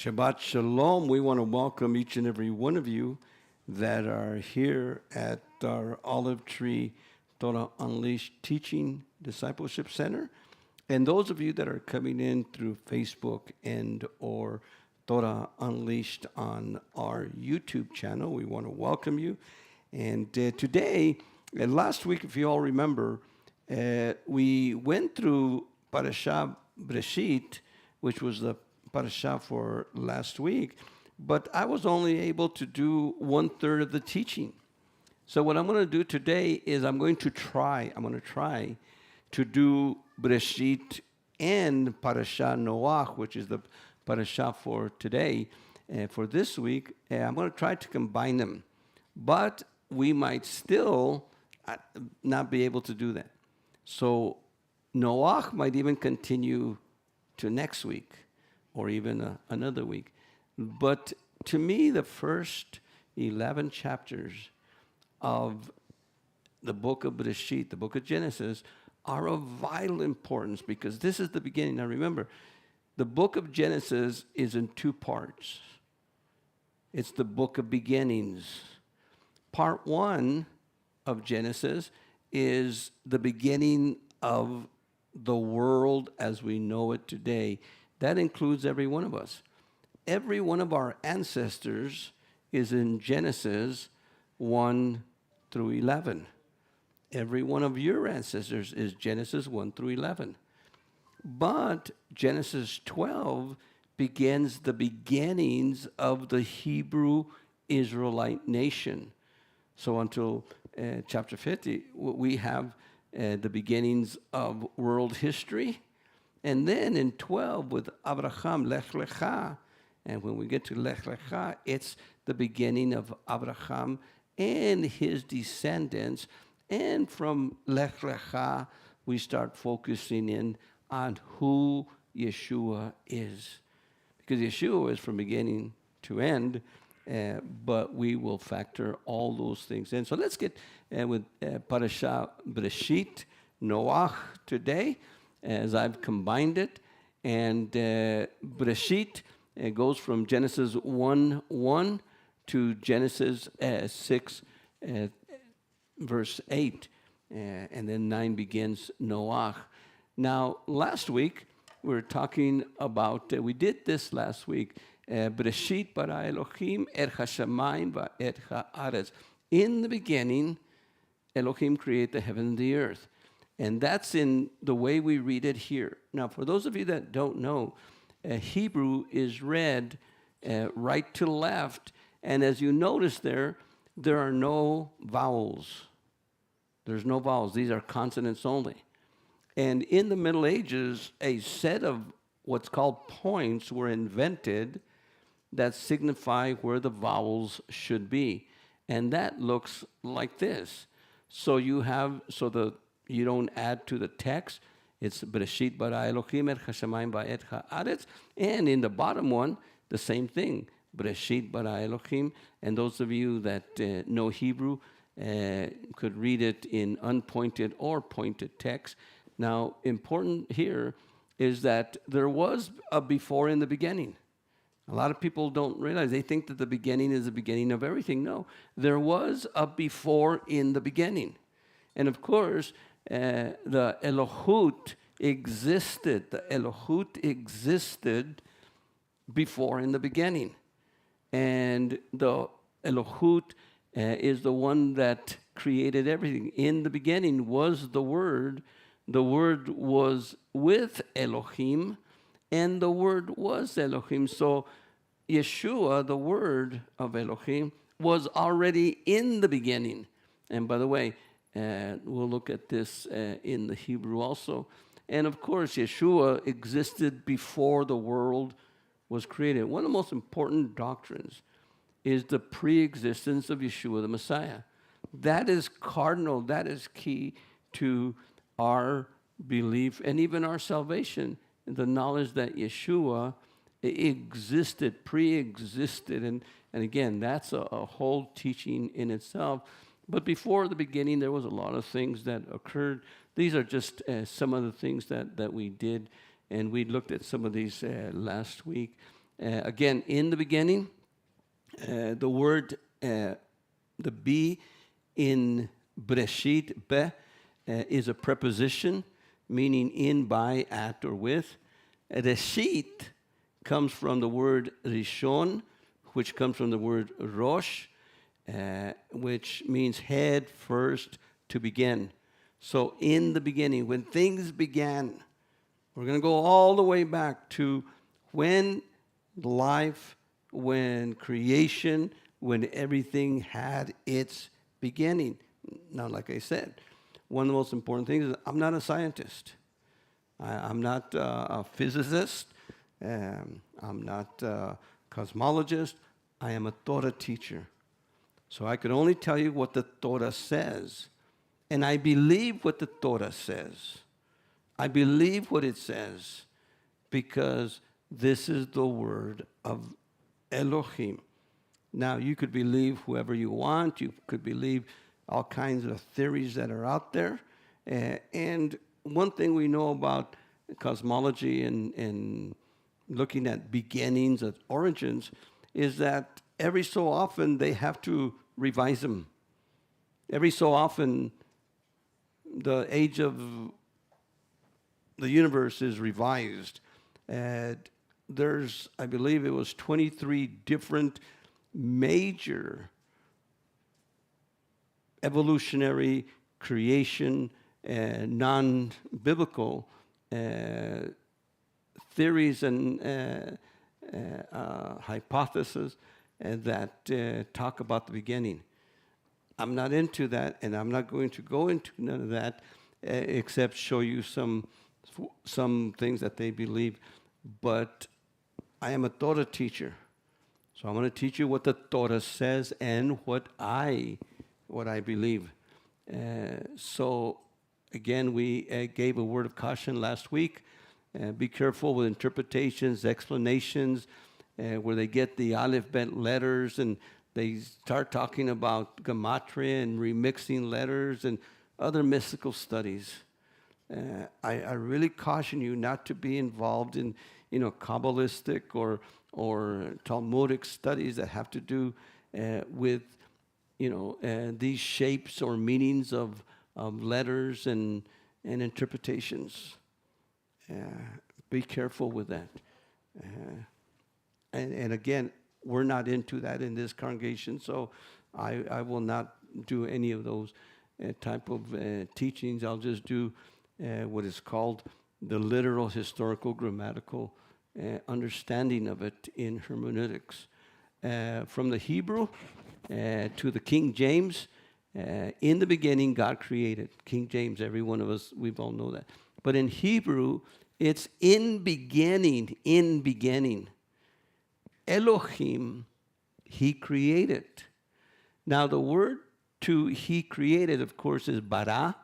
Shabbat Shalom. We want to welcome each and every one of you that are here at our Olive Tree Torah Unleashed Teaching Discipleship Center. And those of you that are coming in through Facebook and or Torah Unleashed on our YouTube channel, we want to welcome you. And today, last week, if you all remember, we went through Parashah Breshit, which was the parashah for last week, but I was only able to do 1/3 of the teaching. So what I'm going to do today is I'm going to try to do Breshit and Parashah Noach, which is the parashah for today, for this week. I'm going to try to combine them, but we might still not be able to do that. So Noach might even continue to next week, or even another week. But to me, the first 11 chapters of the book of Bereshit, the book of Genesis, are of vital importance because this is the beginning. Now remember, the book of Genesis is in two parts. It's the book of beginnings. Part 1 of Genesis is the beginning of the world as we know it today. That includes every one of us. Every one of our ancestors is in Genesis 1 through 11. Every one of your ancestors is Genesis 1 through 11. But Genesis 12 begins the beginnings of the Hebrew Israelite nation. So until chapter 50, we have the beginnings of world history. And then in 12 with Abraham, Lech Lecha, and when we get to Lech Lecha, it's the beginning of Abraham and his descendants. And from Lech Lecha, we start focusing in on who Yeshua is. Because Yeshua is from beginning to end, but we will factor all those things in. So let's get with Parashah Breshit, Noach today, as I've combined it. And Breshit goes from Genesis 1:1 to Genesis 6, verse 8. And then 9 begins Noach. Now, last week, we were talking about, we did this last week, Breshit bara Elohim et hashamayim va'et ha'aretz. In the beginning, Elohim created the heaven and the earth. And that's in the way we read it here. Now, for those of you that don't know, Hebrew is read right to left. And as you notice there are no vowels. There's no vowels. These are consonants only. And in the Middle Ages, a set of what's called points were invented that signify where the vowels should be. And that looks like this. So you don't add to the text. It's Bereshit bara Elohim et hashamayim va'et ha'aretz. And in the bottom one, the same thing. Bereshit bara Elohim. And those of you that know Hebrew could read it in unpointed or pointed text. Now, important here is that there was a before in the beginning. A lot of people don't realize. They think that the beginning is the beginning of everything. No, there was a before in the beginning. And of course, the Elohut existed. The Elohut existed before in the beginning. And the Elohut is the one that created everything. In the beginning was the Word. The Word was with Elohim, and the Word was Elohim. So Yeshua, the Word of Elohim, was already in the beginning. And by the way, we'll look at this in the Hebrew also. And of course, Yeshua existed before the world was created. One of the most important doctrines is the pre-existence of Yeshua the Messiah. That is cardinal, that is key to our belief and even our salvation, the knowledge that Yeshua existed, pre-existed. And again, that's a whole teaching in itself. But before the beginning, there was a lot of things that occurred. These are just some of the things that we did, and we looked at some of these last week. Again, in the beginning, the word, the be in Breshit, be, is a preposition meaning in, by, at, or with. Reshit comes from the word Rishon, which comes from the word Rosh, which means head, first, to begin. So in the beginning, when things began, we're going to go all the way back to when life, when creation, when everything had its beginning. Now, like I said, one of the most important things is I'm not a scientist. I'm not a physicist. I'm not a cosmologist. I am a Torah teacher. So I can only tell you what the Torah says. And I believe what the Torah says. I believe what it says because this is the word of Elohim. Now, you could believe whoever you want. You could believe all kinds of theories that are out there. And one thing we know about cosmology and looking at beginnings, at origins, is that every so often they have to revise them. Every so often, the age of the universe is revised. There's, I believe it was 23 different major evolutionary creation, non-biblical theories and hypotheses that talk about the beginning. I'm not into that, and I'm not going to go into none of that except show you some things that they believe. But I am a Torah teacher, so I'm going to teach you what the Torah says and what I believe. So again, we gave a word of caution last week. Be careful with interpretations, explanations, where they get the Aleph Bet letters and they start talking about gematria and remixing letters and other mystical studies. I really caution you not to be involved in, Kabbalistic or Talmudic studies that have to do with, these shapes or meanings of letters and interpretations. Be careful with that. And again, we're not into that in this congregation, so I will not do any of those type of teachings. I'll just do what is called the literal, historical, grammatical understanding of it in hermeneutics. From the Hebrew to the King James, in the beginning, God created. King James, every one of us, we've all know that. But in Hebrew, it's in beginning, in beginning. Elohim, he created. Now, the word to he created, of course, is bara.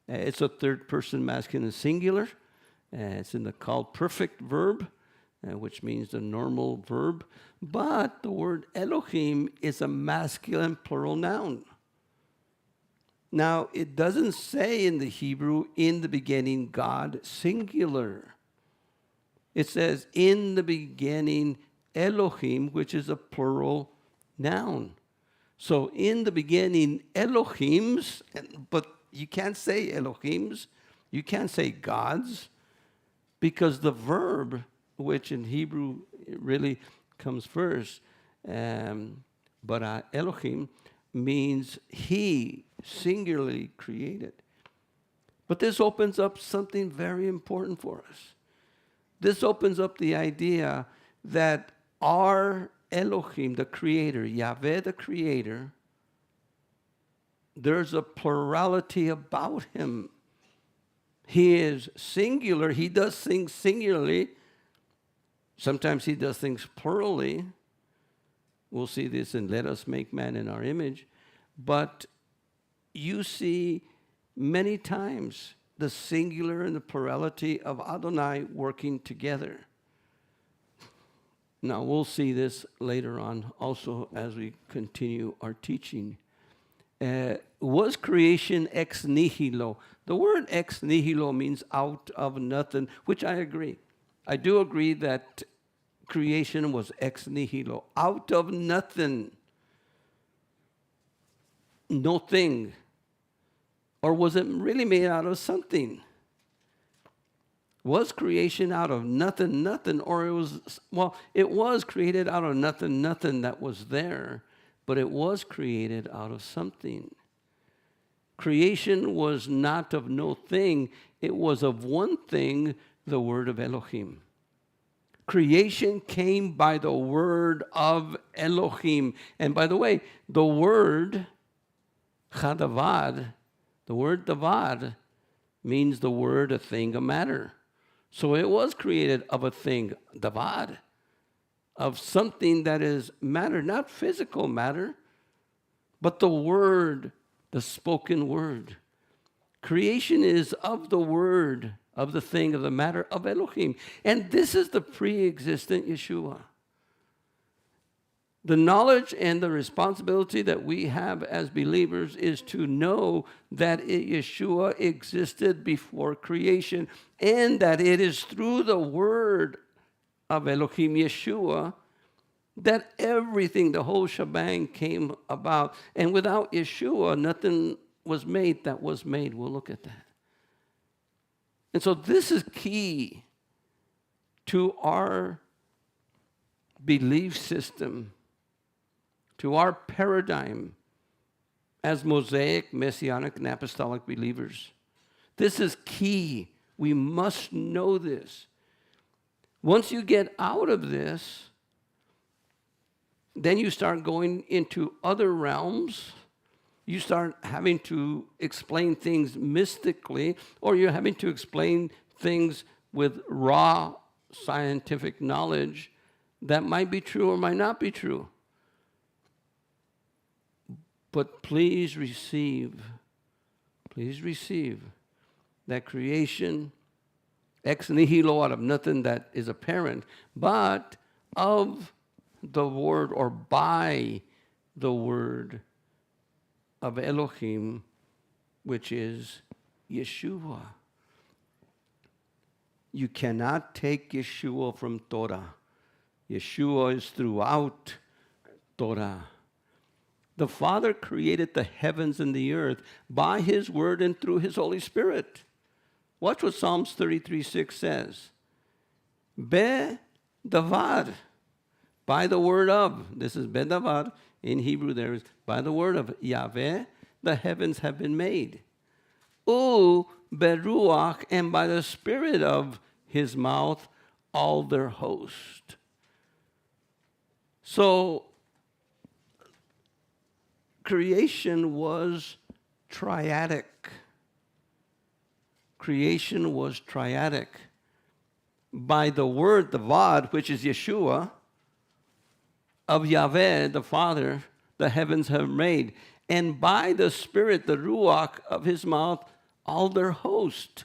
It's a third person masculine singular. It's in the called perfect verb, which means the normal verb. But the word Elohim is a masculine plural noun. Now, it doesn't say in the Hebrew, in the beginning, God, singular. It says, in the beginning, Elohim, which is a plural noun. So, in the beginning, Elohims, but you can't say Elohims, you can't say gods, because the verb, which in Hebrew really comes first, but Elohim means he singularly created. But this opens up something very important for us. This opens up the idea that our Elohim, the creator, Yahweh, the creator, there's a plurality about him. He is singular. He does things singularly. Sometimes he does things plurally. We'll see this in Let Us Make Man in Our Image. But you see many times the singular and the plurality of Adonai working together. Now, we'll see this later on also as we continue our teaching. Was creation ex nihilo? The word ex nihilo means out of nothing, which I agree. I do agree that creation was ex nihilo, out of nothing, no thing. Or was it really made out of something? Was creation out of nothing, or it was created out of nothing that was there, but it was created out of something. Creation was not of no thing, it was of one thing, the word of Elohim. Creation came by the word of Elohim. And by the way, the word chadavad, the word davad, means the word, a thing, a matter. So it was created of a thing, davad, of something that is matter, not physical matter, but the word, the spoken word. Creation is of the word, of the thing, of the matter, of Elohim. And this is the pre-existent Yeshua. The knowledge and the responsibility that we have as believers is to know that Yeshua existed before creation, and that it is through the word of Elohim, Yeshua, that everything, the whole shebang came about. And without Yeshua, nothing was made that was made. We'll look at that. And so this is key to our belief system, to our paradigm as Mosaic, Messianic, and Apostolic believers. This is key. We must know this. Once you get out of this, then you start going into other realms. You start having to explain things mystically, or you're having to explain things with raw scientific knowledge that might be true or might not be true. But please receive that creation, ex nihilo, out of nothing that is apparent, but of the word, or by the word of Elohim, which is Yeshua. You cannot take Yeshua from Torah. Yeshua is throughout Torah. The Father created the heavens and the earth by His word and through His Holy Spirit. Watch what Psalms 33:6 says. Be davad, by the word of, this is be davad, in Hebrew there is, by the word of Yahweh, the heavens have been made. U beruach, and by the spirit of His mouth, all their host. So, creation was triadic. Creation was triadic. By the word, the Vad, which is Yeshua, of Yahweh, the Father, the heavens have made. And by the Spirit, the Ruach of His mouth, all their host.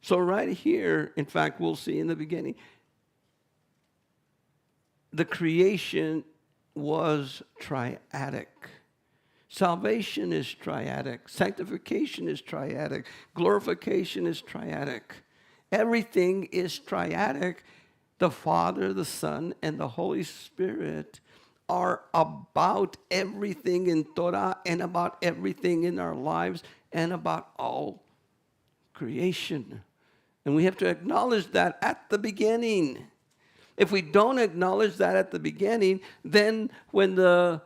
So right here, in fact, we'll see in the beginning, the creation was triadic. Salvation is triadic. Sanctification is triadic. Glorification is triadic. Everything is triadic. The Father, the Son, and the Holy Spirit are about everything in Torah and about everything in our lives and about all creation. And we have to acknowledge that at the beginning. If we don't acknowledge that at the beginning, then when the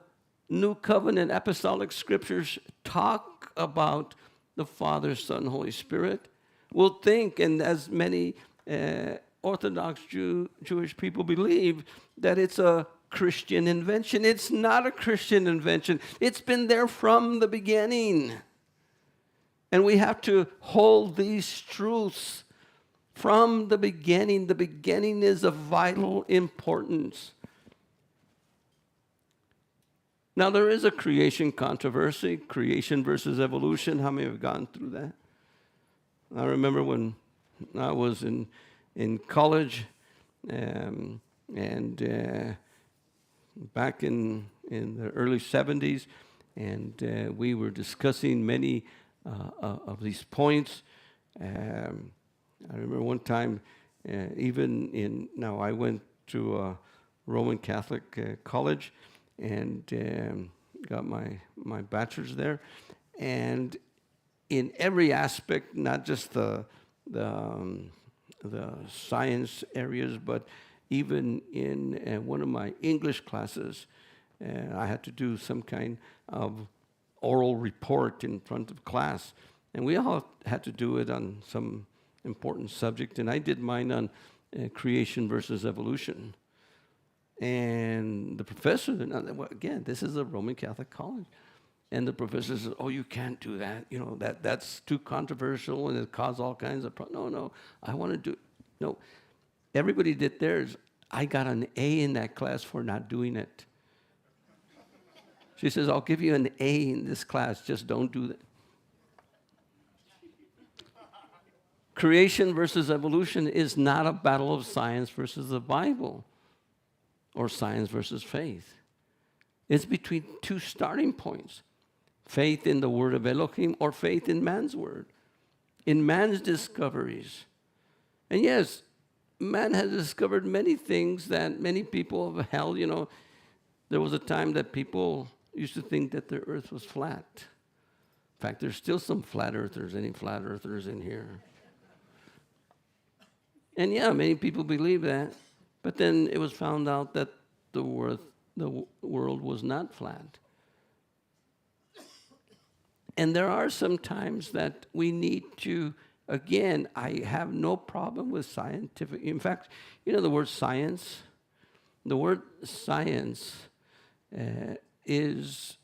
New Covenant apostolic scriptures talk about the Father, Son, Holy Spirit, we'll think, and as many Orthodox Jewish people believe, that it's a Christian invention. It's not a Christian invention. It's been there from the beginning. And we have to hold these truths from the beginning. The beginning is of vital importance. Now, there is a creation controversy, creation versus evolution. How many have gone through that? I remember when I was in college, and back in the early 70s, and we were discussing many of these points. I remember one time Now I went to a Roman Catholic college and got my bachelor's there. And in every aspect, not just the science areas, but even in one of my English classes, I had to do some kind of oral report in front of class. And we all had to do it on some important subject. And I did mine on creation versus evolution. And the professor, again, this is a Roman Catholic college. And the professor says, oh, you can't do that. You know, that's too controversial and it caused all kinds of problems. No, I want to do, no. Everybody did theirs. I got an A in that class for not doing it. She says, I'll give you an A in this class, just don't do that. Creation versus evolution is not a battle of science versus the Bible or science versus faith. It's between two starting points. Faith in the word of Elohim or faith in man's word, in man's discoveries. And yes, man has discovered many things that many people have held. You know, there was a time that people used to think that the earth was flat. In fact, there's still some flat earthers. Any flat earthers in here? And yeah, many people believe that. But then it was found out that the world was not flat. And there are some times that we need to, again, I have no problem with scientific. In fact, you know the word science? The word science is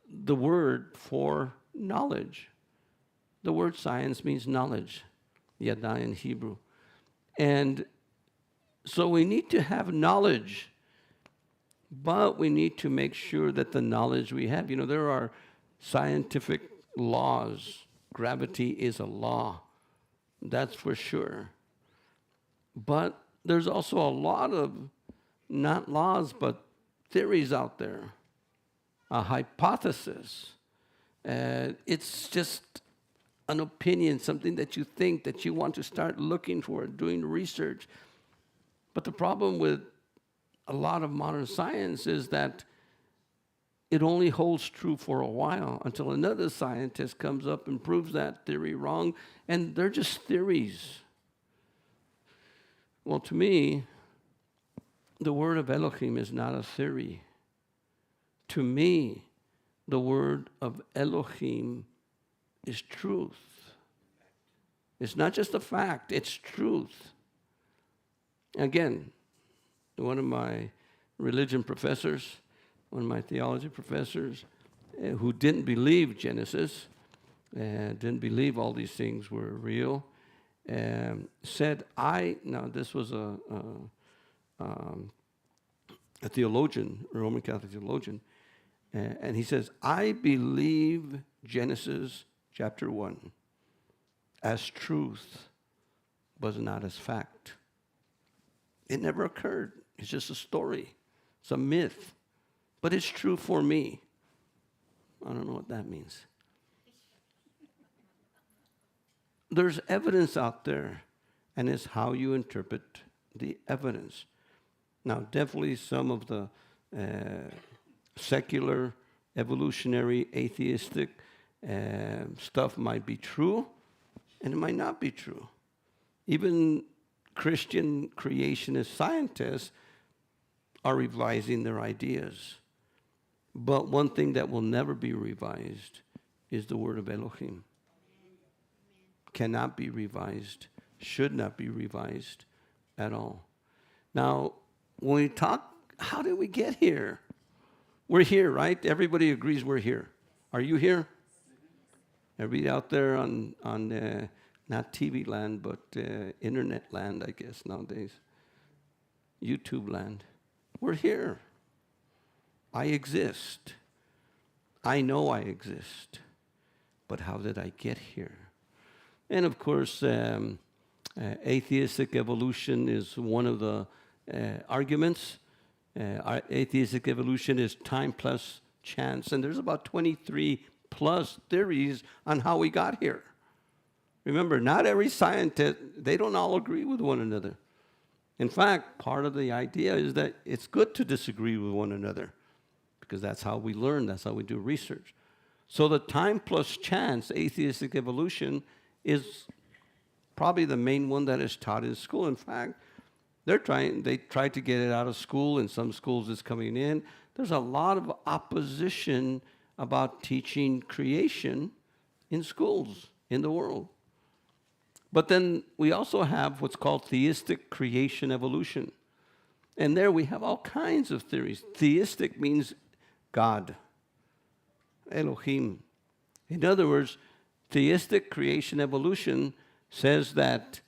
the word for knowledge. The word science means knowledge, yada in Hebrew. And so we need to have knowledge, but we need to make sure that the knowledge we have, you know, there are scientific laws. Gravity is a law, that's for sure. But there's also a lot of, not laws, but theories out there, a hypothesis. It's just an opinion, something that you think that you want to start looking for, doing research. But the problem with a lot of modern science is that it only holds true for a while until another scientist comes up and proves that theory wrong, and they're just theories. Well, to me, the word of Elohim is not a theory. To me, the word of Elohim is truth. It's not just a fact, it's truth. Again, one of my religion professors, one of my theology professors, who didn't believe Genesis, didn't believe all these things were real, said, now this was a theologian, a Roman Catholic theologian, and he says, I believe Genesis chapter 1 as truth, but not as fact. It never occurred. It's just a story. It's a myth. But it's true for me. I don't know what that means. There's evidence out there, and it's how you interpret the evidence. Now, definitely some of the secular, evolutionary, atheistic stuff might be true, and it might not be true. Even Christian creationist scientists are revising their ideas. But one thing that will never be revised is the word of Elohim. Cannot be revised, should not be revised at all. Now, when we talk, how did we get here? We're here, right? Everybody agrees we're here. Are you here? Everybody out there on not TV land, but internet land, I guess, nowadays. YouTube land. We're here. I exist. I know I exist. But how did I get here? And of course, atheistic evolution is one of the arguments. Atheistic evolution is time plus chance. And there's about 23 plus theories on how we got here. Remember, not every scientist, they don't all agree with one another. In fact, part of the idea is that it's good to disagree with one another because that's how we learn, that's how we do research. So the time plus chance, atheistic evolution, is probably the main one that is taught in school. In fact, they try to get it out of school. In some schools it's coming in. There's a lot of opposition about teaching creation in schools in the world. But then we also have what's called theistic creation evolution. And there we have all kinds of theories. Theistic means God, Elohim. In other words, theistic creation evolution says that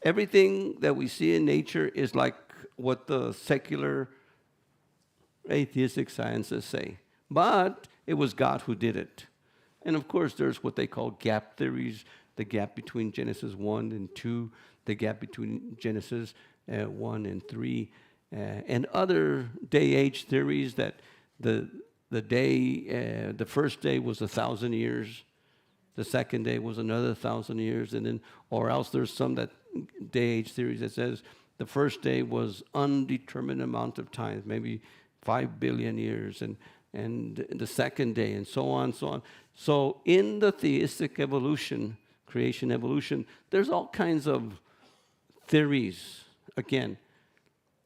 everything that we see in nature is like what the secular atheistic sciences say. But it was God who did it. And of course, there's what they call gap theories, the gap between Genesis 1 and 2, the gap between Genesis 1 and 3, and other day-age theories that the first day was 1,000 years, the second day was another 1,000 years, and then, or else there's some that day-age theories that says the first day was undetermined amount of time, maybe 5 billion years, and the second day, and so on, so on. So in the theistic evolution, creation evolution, there's all kinds of theories, again.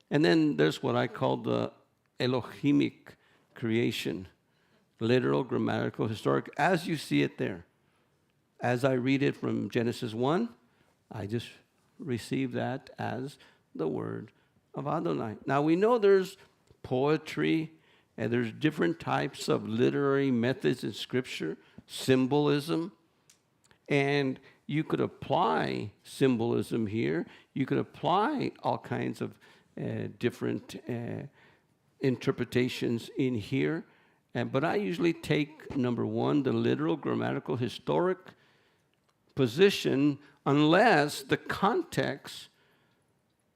And then there's what I call the Elohimic creation, literal, grammatical, historic, as you see it there. As I read it from Genesis 1, I just receive that as the word of Adonai. Now we know there's poetry, and there's different types of literary methods in Scripture, symbolism, and you could apply symbolism here. You could apply all kinds of different interpretations in here. But I usually take, number one, the literal, grammatical, historic position, unless the context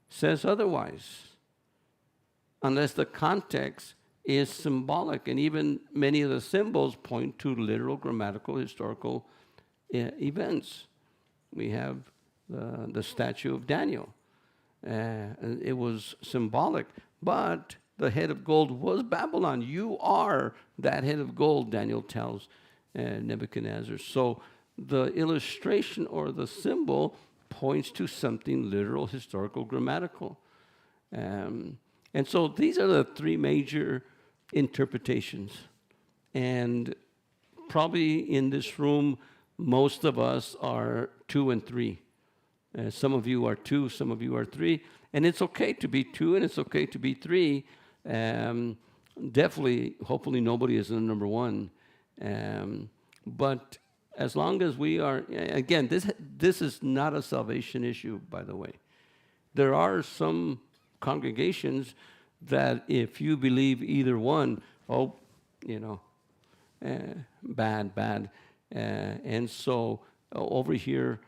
says otherwise. Unless the context is symbolic. And even many of the symbols point to literal, grammatical, historical events. We have the statue of Daniel. It was symbolic, but the head of gold was Babylon. You are that head of gold, Daniel tells Nebuchadnezzar. So the illustration or the symbol points to something literal, historical, grammatical. And so these are the three major interpretations. And probably in this room, most of us are 2 and 3. Some of you are 2, some of you are 3. And it's okay to be 2 and it's okay to be 3. Definitely, hopefully nobody is in number 1. But as long as we are, again, this is not a salvation issue, by the way. There are some congregations that if you believe either one, bad. And so over here,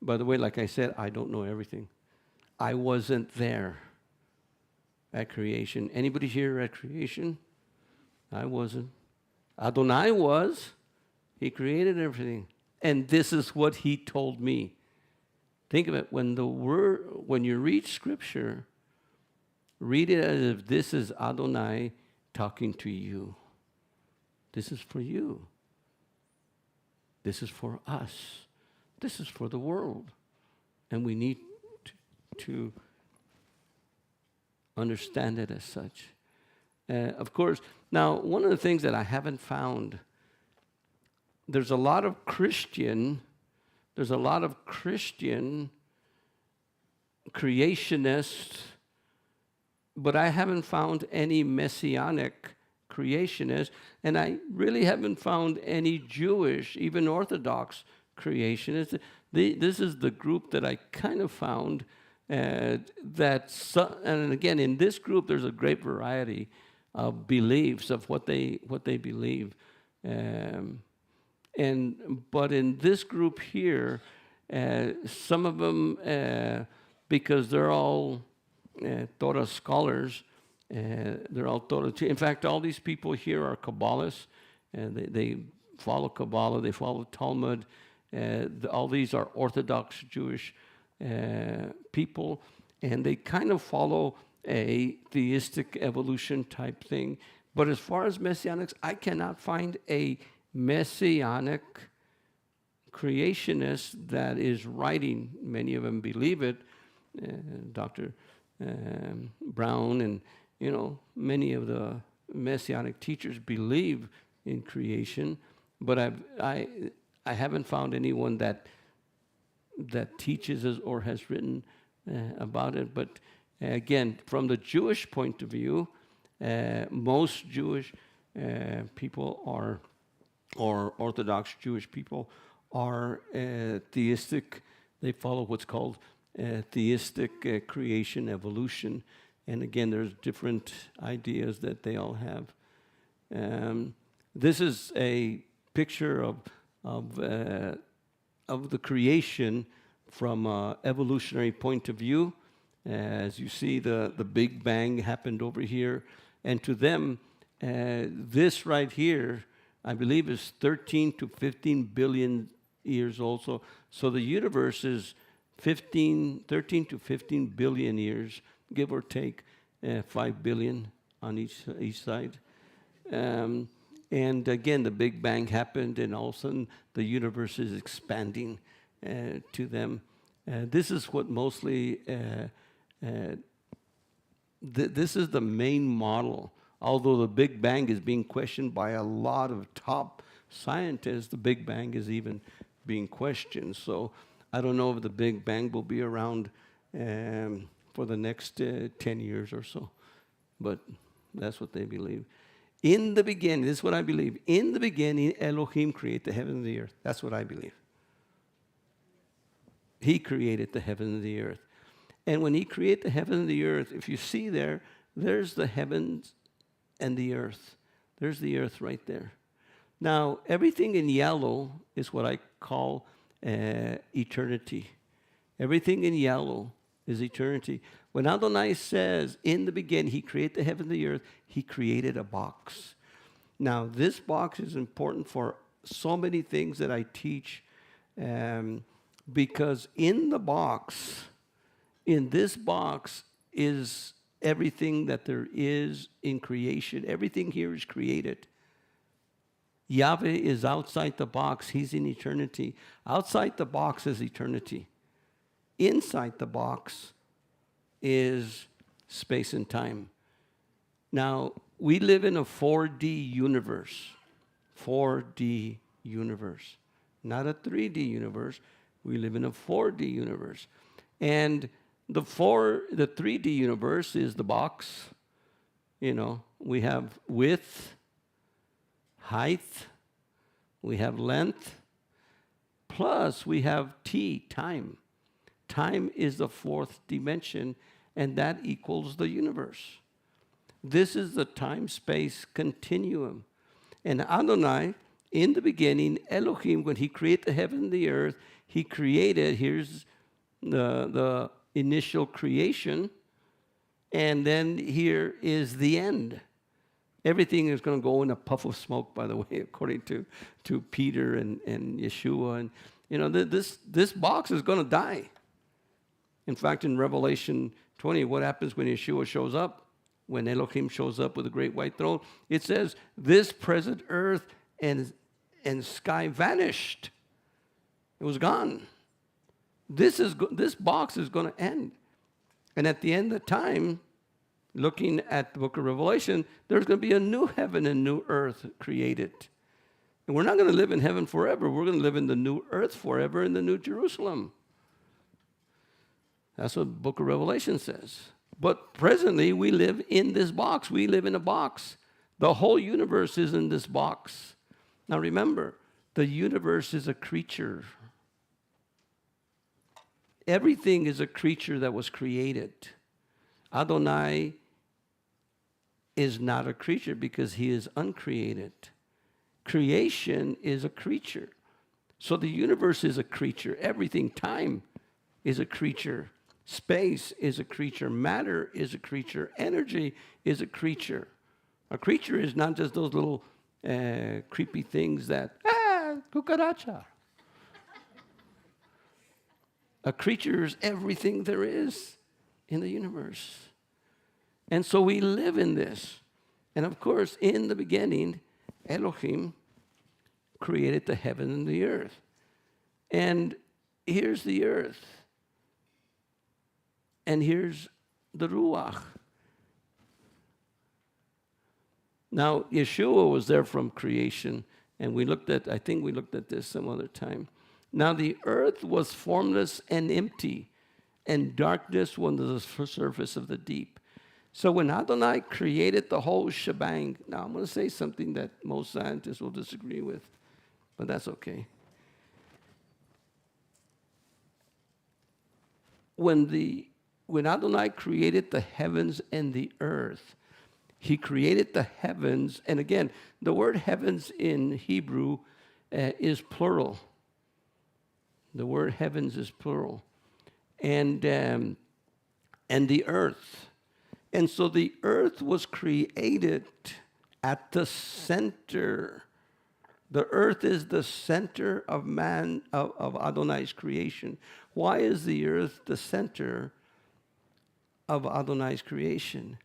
by the way, like I said, I don't know everything. I wasn't there at creation. Anybody here at creation? I wasn't. Adonai was. He created everything. And this is what he told me. Think of it. When you read Scripture, read it as if this is Adonai talking to you. This is for you. This is for us. This is for the world. And we need to understand it as such. Of course, now, one of the things that I haven't found, there's a lot of Christian creationists, but I haven't found any messianic creationists, and I really haven't found any Jewish, even Orthodox creationists. This is the group that I kind of found and again, in this group, there's a great variety of beliefs of what they believe. But in this group here, some of them, because they're all Torah scholars, they're all Torah. In fact, all these people here are Kabbalists, and they follow Kabbalah, they follow Talmud, All these are Orthodox Jewish people, and they kind of follow a theistic evolution type thing. But as far as messianics, I cannot find a messianic creationist that is writing. Many of them believe it. Dr. Brown and, many of the messianic teachers believe in creation, but I haven't found anyone that teaches us or has written about it. But again, from the Jewish point of view, most Jewish people or Orthodox Jewish people are theistic. They follow what's called theistic creation evolution. And again, there's different ideas that they all have. This is a picture of the creation from an evolutionary point of view. As you see, the Big Bang happened over here. And to them, this right here, I believe, is 13 to 15 billion years old. So the universe is 13 to 15 billion years, give or take 5 billion on each side. And again, the Big Bang happened, and all of a sudden the universe is expanding to them. This is what mostly, this is the main model. Although the Big Bang is being questioned by a lot of top scientists, the Big Bang is even being questioned. So I don't know if the Big Bang will be around for the next 10 years or so, but that's what they believe. In the beginning, this is what I believe. In the beginning, Elohim created the heaven and the earth. That's what I believe. He created the heaven and the earth. And when he created the heaven and the earth, if you see there's the heavens and the earth. There's the earth right there. Now, everything in yellow is what I call eternity. Everything in yellow is eternity. When Adonai says, in the beginning, he created the heaven and the earth, he created a box. Now, this box is important for so many things that I teach, because in this box is everything that there is in creation. Everything here is created. Yahweh is outside the box. He's in eternity. Outside the box is eternity. Inside the box is space and time. Now, we live in a 4D universe. 4D universe. Not a 3D universe. We live in a 4D universe. And the 3D universe is the box. We have width, height, we have length, plus we have time. Time is the fourth dimension, and that equals the universe. This is the time-space continuum. And Adonai, in the beginning, Elohim, when he created the heaven and the earth, he created, here's the initial creation, and then here is the end. Everything is going to go in a puff of smoke, by the way, according to Peter and Yeshua. And this box is going to die. In fact, in Revelation 20, what happens when Yeshua shows up? When Elohim shows up with a great white throne, it says, this present earth and sky vanished. It was gone. This box is going to end. And at the end of time, looking at the book of Revelation, there's going to be a new heaven and new earth created. And we're not going to live in heaven forever. We're going to live in the new earth forever in the new Jerusalem. That's what the book of Revelation says. But presently, we live in this box. We live in a box. The whole universe is in this box. Now remember, the universe is a creature. Everything is a creature that was created. Adonai is not a creature because he is uncreated. Creation is a creature. So the universe is a creature. Everything, time is a creature. Space is a creature. Matter is a creature. Energy is a creature. A creature is not just those little creepy things that, cucaracha. A creature is everything there is in the universe. And so we live in this. And of course, in the beginning, Elohim created the heaven and the earth. And here's the earth. And here's the Ruach. Now, Yeshua was there from creation, and I think we looked at this some other time. Now, the earth was formless and empty, and darkness was on the surface of the deep. So when Adonai created the whole shebang, now I'm going to say something that most scientists will disagree with, but that's okay. When Adonai created the heavens and the earth, he created the heavens, and again, the word heavens in Hebrew is plural. The word heavens is plural. And the earth. And so the earth was created at the center. The earth is the center of man, of Adonai's creation. Why is the earth the center of Adonai's creation?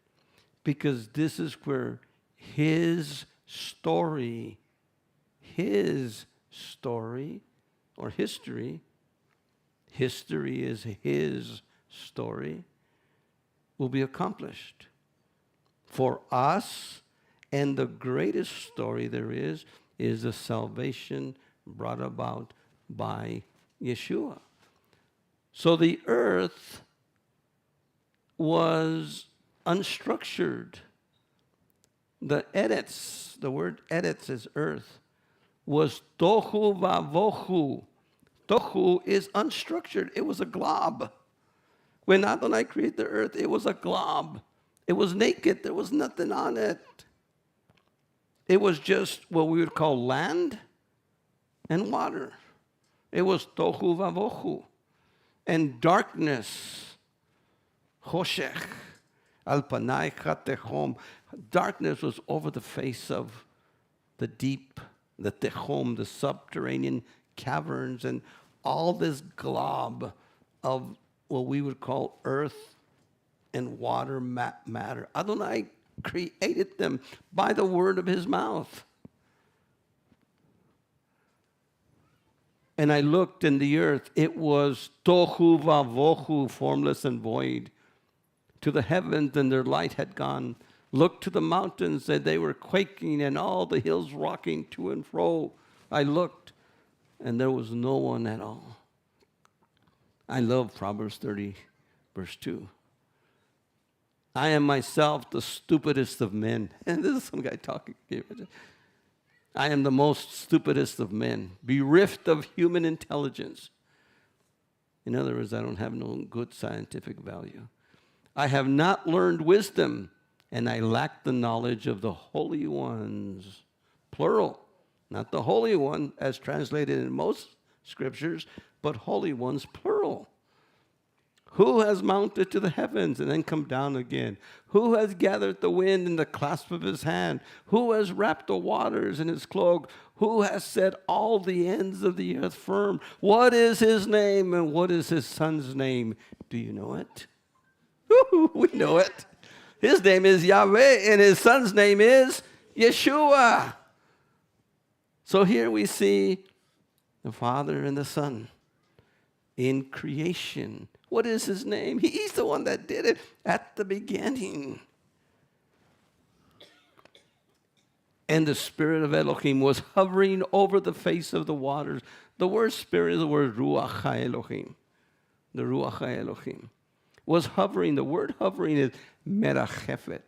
Because this is where his story or history is his story, will be accomplished for us. And the greatest story there is the salvation brought about by Yeshua. So the earth was unstructured. The eretz, the word eretz is earth, was tohu vavohu. Tohu is unstructured. It was a glob. When Adonai created the earth, it was a glob. It was naked. There was nothing on it. It was just what we would call land and water. It was tohu vavohu. And darkness, choshech, al panai chatechom. Darkness was over the face of the deep, the techom, the subterranean caverns, and all this glob of what we would call earth and water matter. Adonai created them by the word of his mouth. And I looked in the earth, it was tohu vavohu, formless and void. To the heavens, and their light had gone. Looked to the mountains, and they were quaking, and all the hills rocking to and fro. I looked, and there was no one at all. I love Proverbs 30, verse 2. I am myself the stupidest of men. And this is some guy talking. I am the most stupidest of men, bereft of human intelligence. In other words, I don't have no good scientific value. I have not learned wisdom, and I lack the knowledge of the holy ones. Plural, not the Holy One, as translated in most scriptures, but holy ones, plural. Who has mounted to the heavens and then come down again? Who has gathered the wind in the clasp of his hand? Who has wrapped the waters in his cloak? Who has set all the ends of the earth firm? What is his name, and what is his son's name? Do you know it? We know it. His name is Yahweh, and his son's name is Yeshua. So here we see the Father and the Son in creation. What is his name? He's the one that did it at the beginning. And the Spirit of Elohim was hovering over the face of the waters. The word Spirit is the word Ruach HaElohim. The Ruach HaElohim was hovering. The word hovering is merachefet.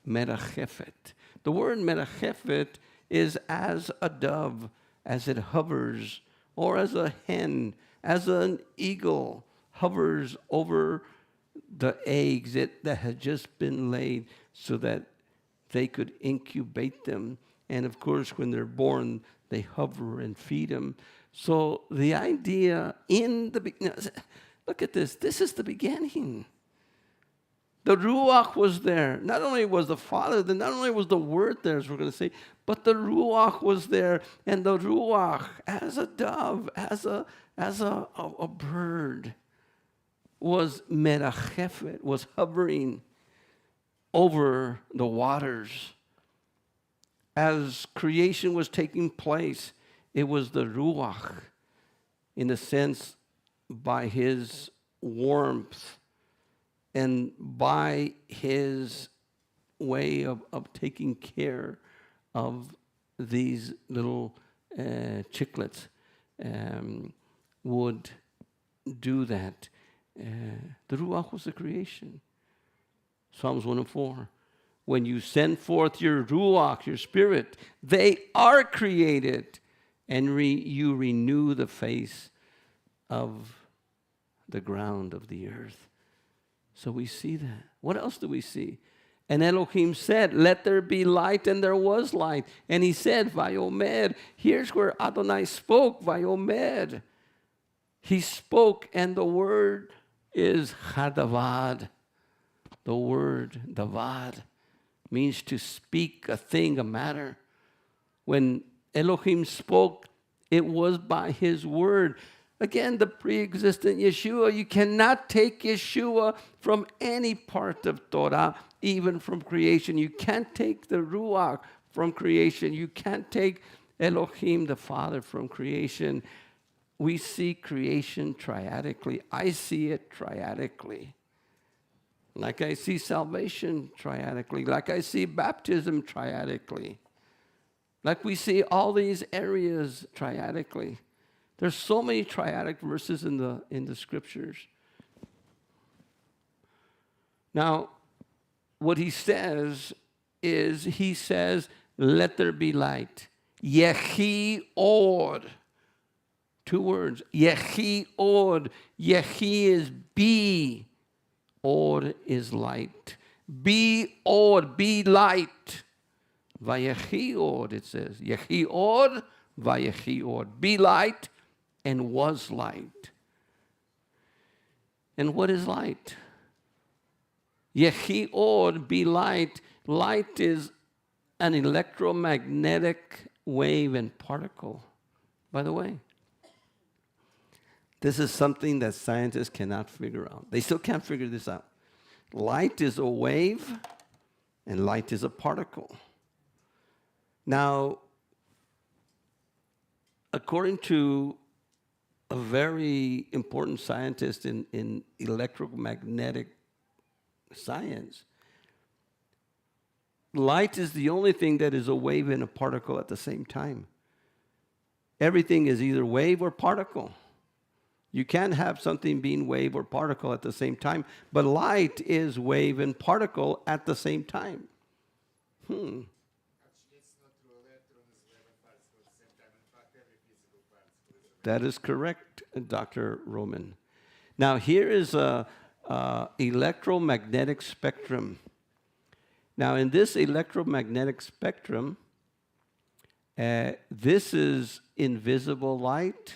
Merachefet. The word merachefet is as a dove, as it hovers, or as a hen, as an eagle hovers over the eggs that had just been laid so that they could incubate them. And of course, when they're born, they hover and feed them. So the idea in the beginning, look at this. This is the beginning. The Ruach was there. Not only was the Father there, not only was the Word there, as we're going to say, but the Ruach was there. And the Ruach, as a dove, as a bird, was merachefet, was hovering over the waters. As creation was taking place, it was the Ruach, in a sense, by his warmth and by his way of taking care of these little chicklets, would do that. The Ruach was the creation. Psalms 104. When you send forth your Ruach, your spirit, they are created, and you renew the face of the ground of the earth. So we see that. What else do we see? And Elohim said, let there be light, and there was light. And he said, Vayomer. Here's where Adonai spoke, Vayomer. He spoke, and the word is Hadavad. The word, Davad, means to speak a thing, a matter. When Elohim spoke, it was by his word. Again, the pre-existent Yeshua. You cannot take Yeshua from any part of Torah, even from creation. You can't take the Ruach from creation. You can't take Elohim, the Father, from creation. We see creation triadically. I see it triadically. Like I see salvation triadically. Like I see baptism triadically. Like we see all these areas triadically. There's so many triadic verses in the scriptures. Now, what he says is, let there be light. Yehi od. 2 words. Yehi od. Yehi is be. Od is light. Be od, be light. Vayechi od, it says. Yehi od, vayechi od. Be light, and was light. And what is light? Yehi od, be light. Light is an electromagnetic wave and particle. By the way, this is something that scientists cannot figure out. They still can't figure this out. Light is a wave, and light is a particle. Now, according to a very important scientist in electromagnetic science, light is the only thing that is a wave and a particle at the same time. Everything is either wave or particle. You can't have something being wave or particle at the same time, but light is wave and particle at the same time. That is correct, Dr. Roman. Now, here is a electromagnetic spectrum. Now, in this electromagnetic spectrum, this is invisible light,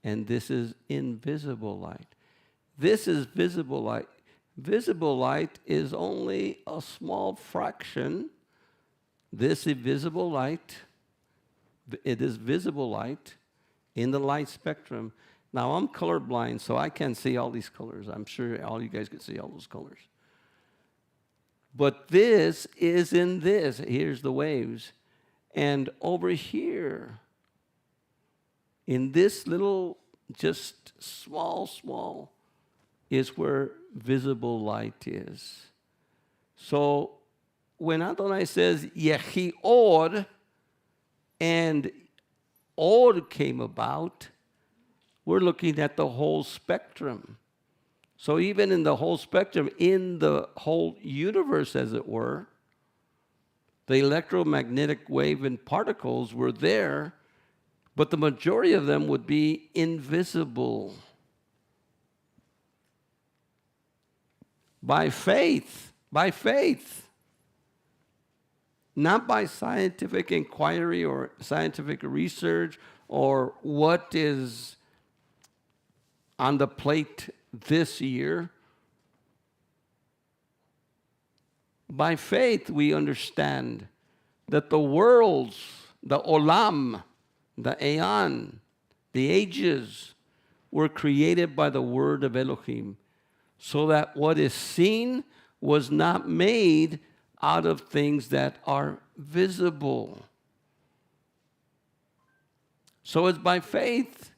and this is invisible light. This is visible light. Visible light is only a small fraction. This invisible light, it is visible light in the light spectrum. Now, I'm colorblind, so I can't see all these colors. I'm sure all you guys can see all those colors. But this is in this. Here's the waves. And over here, in this little, just small, is where visible light is. So when Adonai says, Yehi od, and od came about, we're looking at the whole spectrum. So even in the whole spectrum, in the whole universe, as it were, the electromagnetic wave and particles were there, but the majority of them would be invisible. By faith, not by scientific inquiry or scientific research or what is on the plate this year. By faith, we understand that the worlds, the olam, the aeon, the ages, were created by the word of Elohim, so that what is seen was not made out of things that are visible. So it's by faith,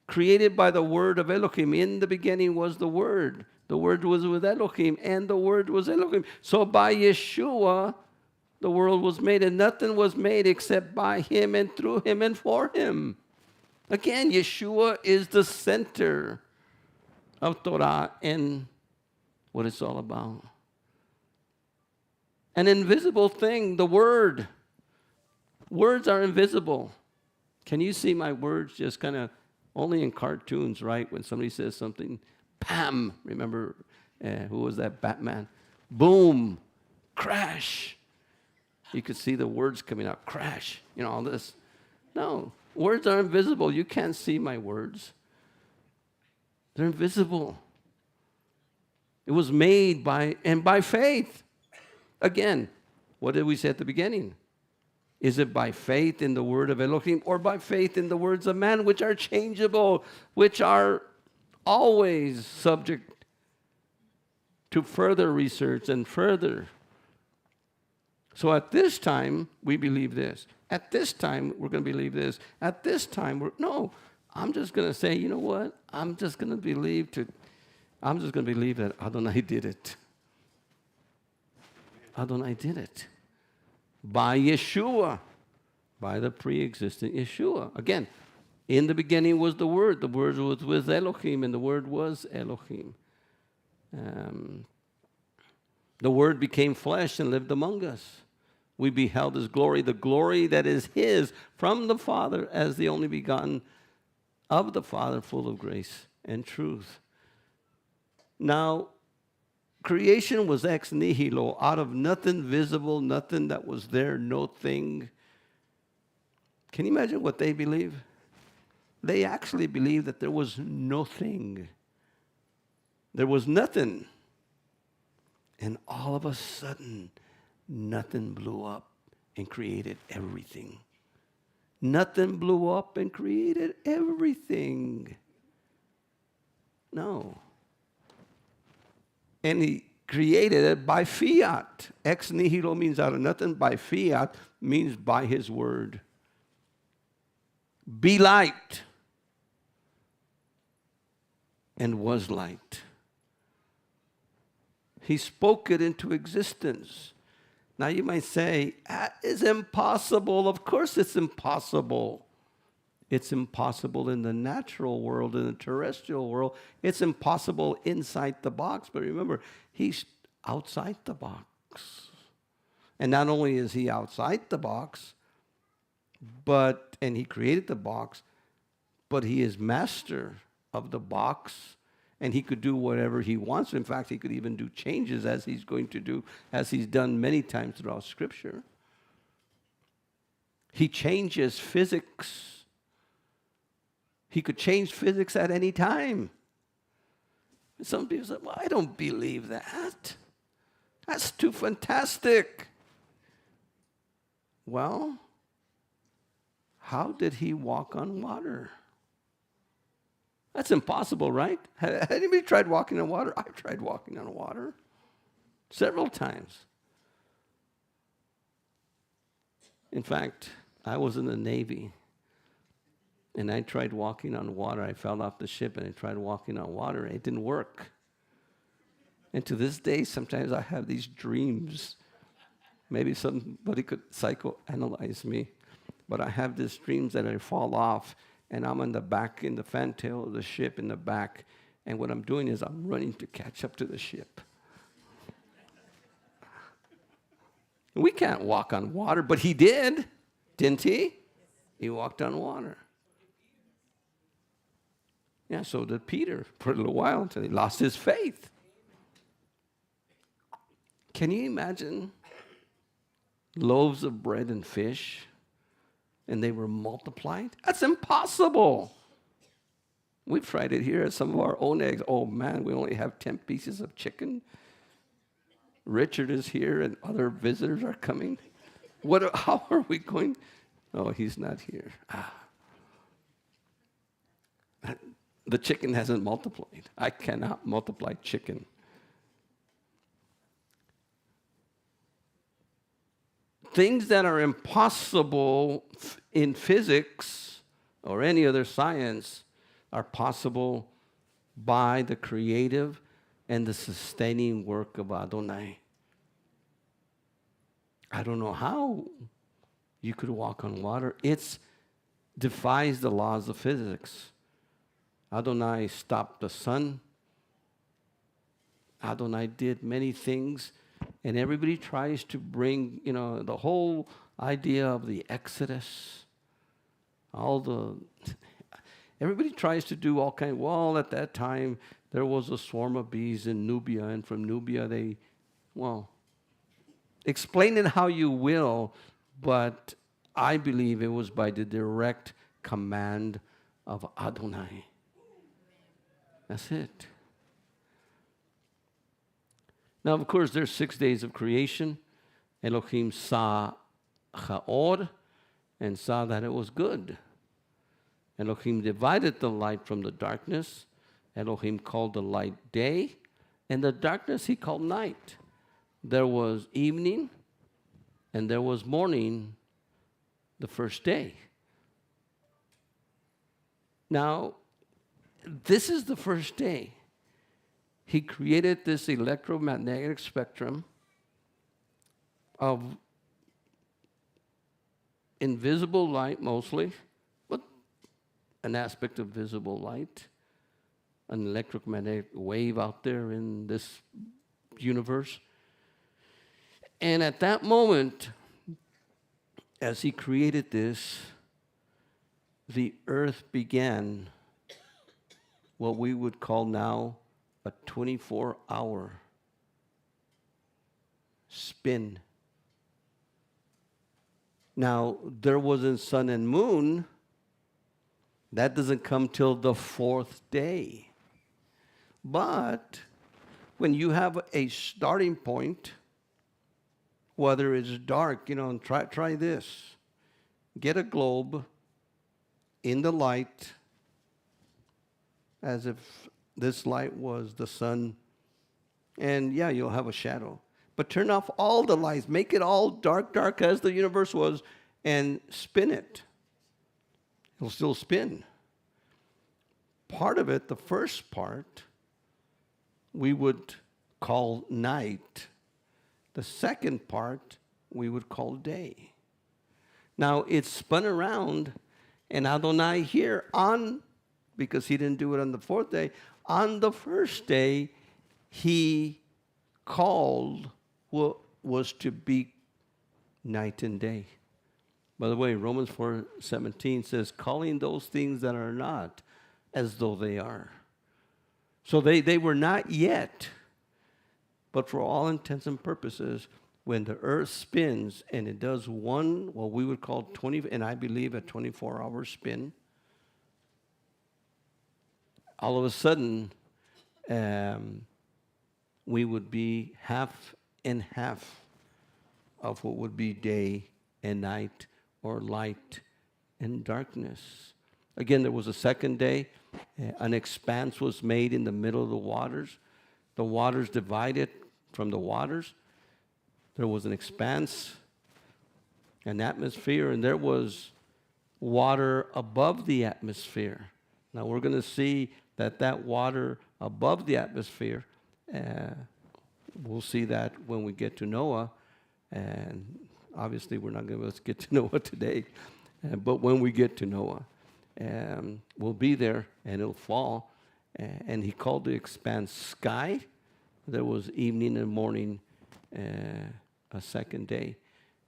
created by the word of Elohim. In the beginning was the Word. The Word was with Elohim, and the Word was Elohim. So by Yeshua, the world was made, and nothing was made except by Him and through Him and for Him. Again, Yeshua is the center of Torah and what it's all about. An invisible thing, the Word. Words are invisible. Can you see my words just kind of only in cartoons, right? When somebody says something, bam, remember, who was that, Batman? Boom, crash. You could see the words coming out, crash, all this. No, words are invisible. You can't see my words. They're invisible. It was made by faith. Again, what did we say at the beginning? Is it by faith in the word of Elohim or by faith in the words of man, which are changeable, which are always subject to further research and further? So at this time, we believe this. At this time, we're going to believe this. At this time, I'm just going to say, you know what? I'm just going to believe that Adonai did it. Adonai did it. By Yeshua, by the pre-existent Yeshua. Again, in the beginning was the Word. The Word was with Elohim, and the Word was Elohim. The Word became flesh and lived among us. We beheld His glory, the glory that is His from the Father as the only begotten of the Father, full of grace and truth. Now, creation was ex nihilo, out of nothing visible, nothing that was there, no thing. Can you imagine what they believe? They actually believe that there was no thing. There was nothing. And all of a sudden, nothing blew up and created everything. Nothing blew up and created everything. No. And He created it by fiat. Ex nihilo means out of nothing. By fiat means by His word. Be light. And was light. He spoke it into existence. Now you might say, that is impossible. Of course it's impossible. It's impossible in the natural world, in the terrestrial world. It's impossible inside the box. But remember, He's outside the box. And not only is He outside the box, and He created the box, but He is master of the box, and He could do whatever He wants. In fact, He could even do changes as He's going to do, as He's done many times throughout Scripture. He changes physics. He could change physics at any time. Some people say, well, I don't believe that. That's too fantastic. Well, how did He walk on water? That's impossible, right? Has anybody tried walking on water? I've tried walking on water several times. In fact, I was in the Navy, and I tried walking on water. I fell off the ship, and I tried walking on water, and it didn't work. And to this day, sometimes I have these dreams. Maybe somebody could psychoanalyze me, but I have these dreams that I fall off, and I'm in the fantail of the ship in the back, and what I'm doing is I'm running to catch up to the ship. We can't walk on water, but He did, didn't He? He walked on water. Yeah, so did Peter for a little while until he lost his faith. Can you imagine loaves of bread and fish, and they were multiplied? That's impossible. We've tried it here at some of our own eggs. Oh, man, we only have 10 pieces of chicken. Richard is here and other visitors are coming. How are we going? Oh, he's not here. The chicken hasn't multiplied. I cannot multiply chicken. Things that are impossible in physics or any other science are possible by the creative and the sustaining work of Adonai. I don't know how you could walk on water. It defies the laws of physics. Adonai stopped the sun. Adonai did many things. And everybody tries to bring, the whole idea of the Exodus. Everybody tries to do all kinds. Well, at that time, there was a swarm of bees in Nubia. And from Nubia, explain it how you will. But I believe it was by the direct command of Adonai. That's it. Now, of course, there's 6 days of creation. Elohim saw Chaor and saw that it was good. Elohim divided the light from the darkness. Elohim called the light day, and the darkness he called night. There was evening, and there was morning the first day. Now, this is the first day. He created this electromagnetic spectrum of invisible light mostly, but an aspect of visible light, an electromagnetic wave out there in this universe. And at that moment, as he created this, the earth began what we would call now a 24-hour spin. Now, there wasn't sun and moon. That doesn't come till the 4th day. But when you have a starting point, whether it's dark, try this. Get a globe in the light as if this light was the sun, and you'll have a shadow. But turn off all the lights. Make it all dark as the universe was, and spin it. It'll still spin. Part of it, the first part, we would call night. The second part, we would call day. Now, it spun around, and Adonai here because he didn't do it on the 4th day, on the first day, he called what was to be night and day. By the way, Romans 4:17 says, calling those things that are not as though they are. So they were not yet, but for all intents and purposes, when the earth spins and it does what we would call 20, and I believe a 24-hour spin, all of a sudden, we would be half and half of what would be day and night, or light and darkness. Again, there was a second day. An expanse was made in the middle of the waters. The waters divided from the waters. There was an expanse, an atmosphere, and there was water above the atmosphere. Now, we're going to see that water above the atmosphere, we'll see that when we get to Noah. And obviously, we're not going to get to Noah today. But when we get to Noah, we'll be there, and it'll fall. And he called the expanse sky. There was evening and morning, a second day.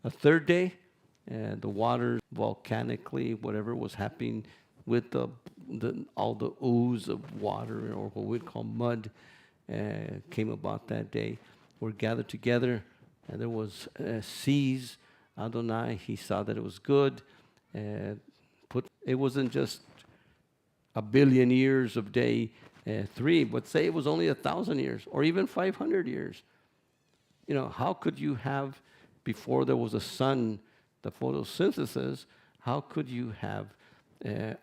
A third day, the water volcanically, whatever was happening with all the ooze of water, or what we'd call mud, came about that day. Were gathered together, and there was seas. Adonai, he saw that it was good. It wasn't just a billion years of day 3, but say it was only 1,000 years, or even 500 years. how could you have, before there was a sun, the photosynthesis, how could you have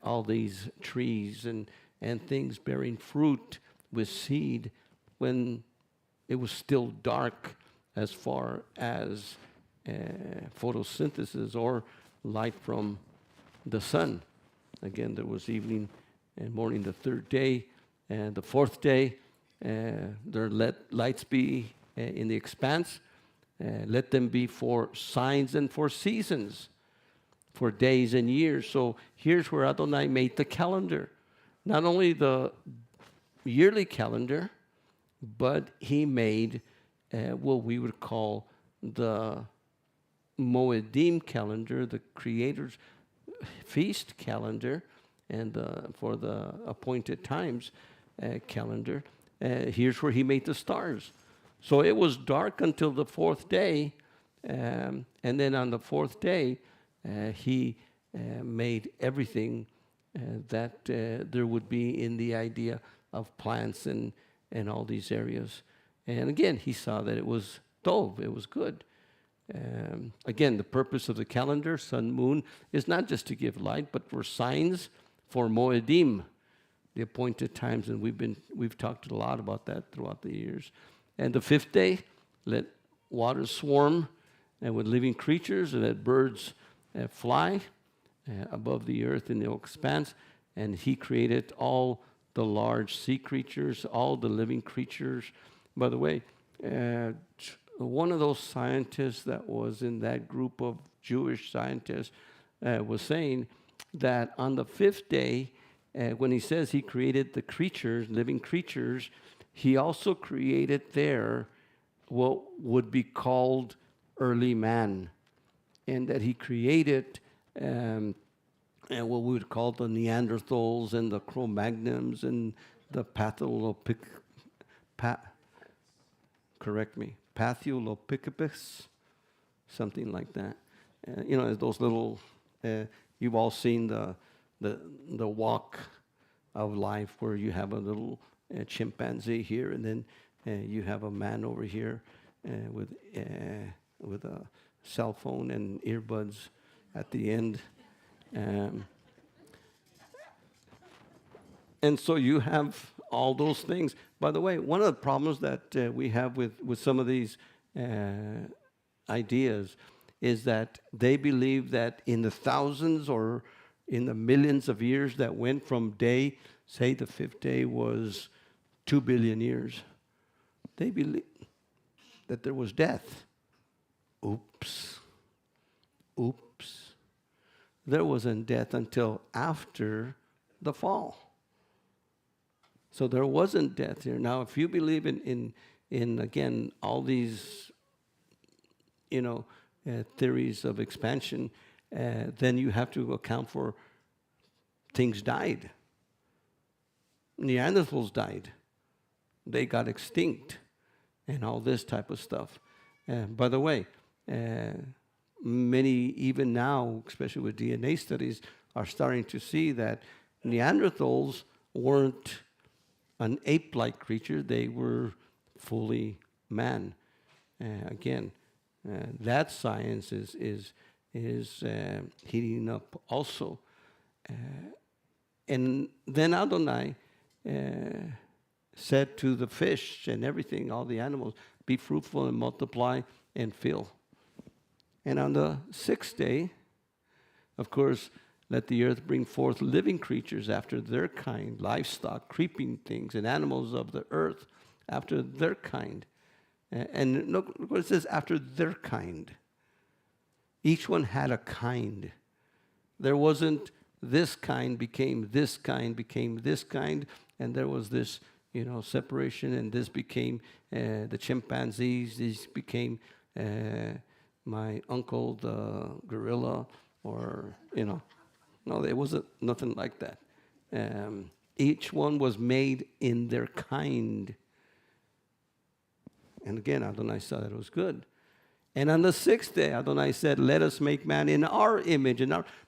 all these trees and things bearing fruit with seed when it was still dark as far as photosynthesis or light from the sun? Again, there was evening and morning the third day, and the fourth day, there let lights be in the expanse. Let them be for signs and for seasons, for days and years. So here's where Adonai made the calendar. Not only the yearly calendar, but he made what we would call the Moedim calendar, the Creator's feast calendar, and for the appointed times calendar. Here's where he made the stars. So it was dark until the fourth day, and then on the fourth day, he made everything that there would be in the idea of plants and all these areas. And again, he saw that it was tov, it was good. Again, the purpose of the calendar, sun, moon, is not just to give light, but for signs, for moedim, the appointed times, and we've talked a lot about that throughout the years. And the fifth day, let waters swarm and with living creatures, and let birds fly above the earth in the expanse. And he created all the large sea creatures, all the living creatures. By the way, one of those scientists that was in that group of Jewish scientists was saying that on the fifth day, when he says he created the creatures, living creatures, he also created there what would be called early man, and that he created and what we would call the Neanderthals and the Cro-Magnons and the Pathulopicus, something like that. Those little, you've all seen the walk of life where you have a little chimpanzee here, and then you have a man over here with a cell phone and earbuds at the end. And so you have all those things. By the way, one of the problems that we have with some of these ideas is that they believe that in the thousands or in the millions of years that went from day, say the fifth day was 2 billion years, they believe that there was death. Oops. There wasn't death until after the fall. So there wasn't death here. Now, if you believe in again, all these, theories of expansion, then you have to account for things died. Neanderthals died. They got extinct and all this type of stuff. By the way, many, even now, especially with DNA studies, are starting to see that Neanderthals weren't an ape-like creature. They were fully man. Again, that science is heating up also. And then Adonai said to the fish and everything, all the animals, be fruitful and multiply and fill. And on the sixth day, of course, let the earth bring forth living creatures after their kind, livestock, creeping things, and animals of the earth after their kind. And look what it says, after their kind. Each one had a kind. There wasn't this kind became this kind, became this kind, and there was this, separation, and this became the chimpanzees, these became my uncle, the gorilla, or, No, there wasn't nothing like that. Each one was made in their kind. And again, Adonai saw that it was good. And on the sixth day, Adonai said, let us make man in our image.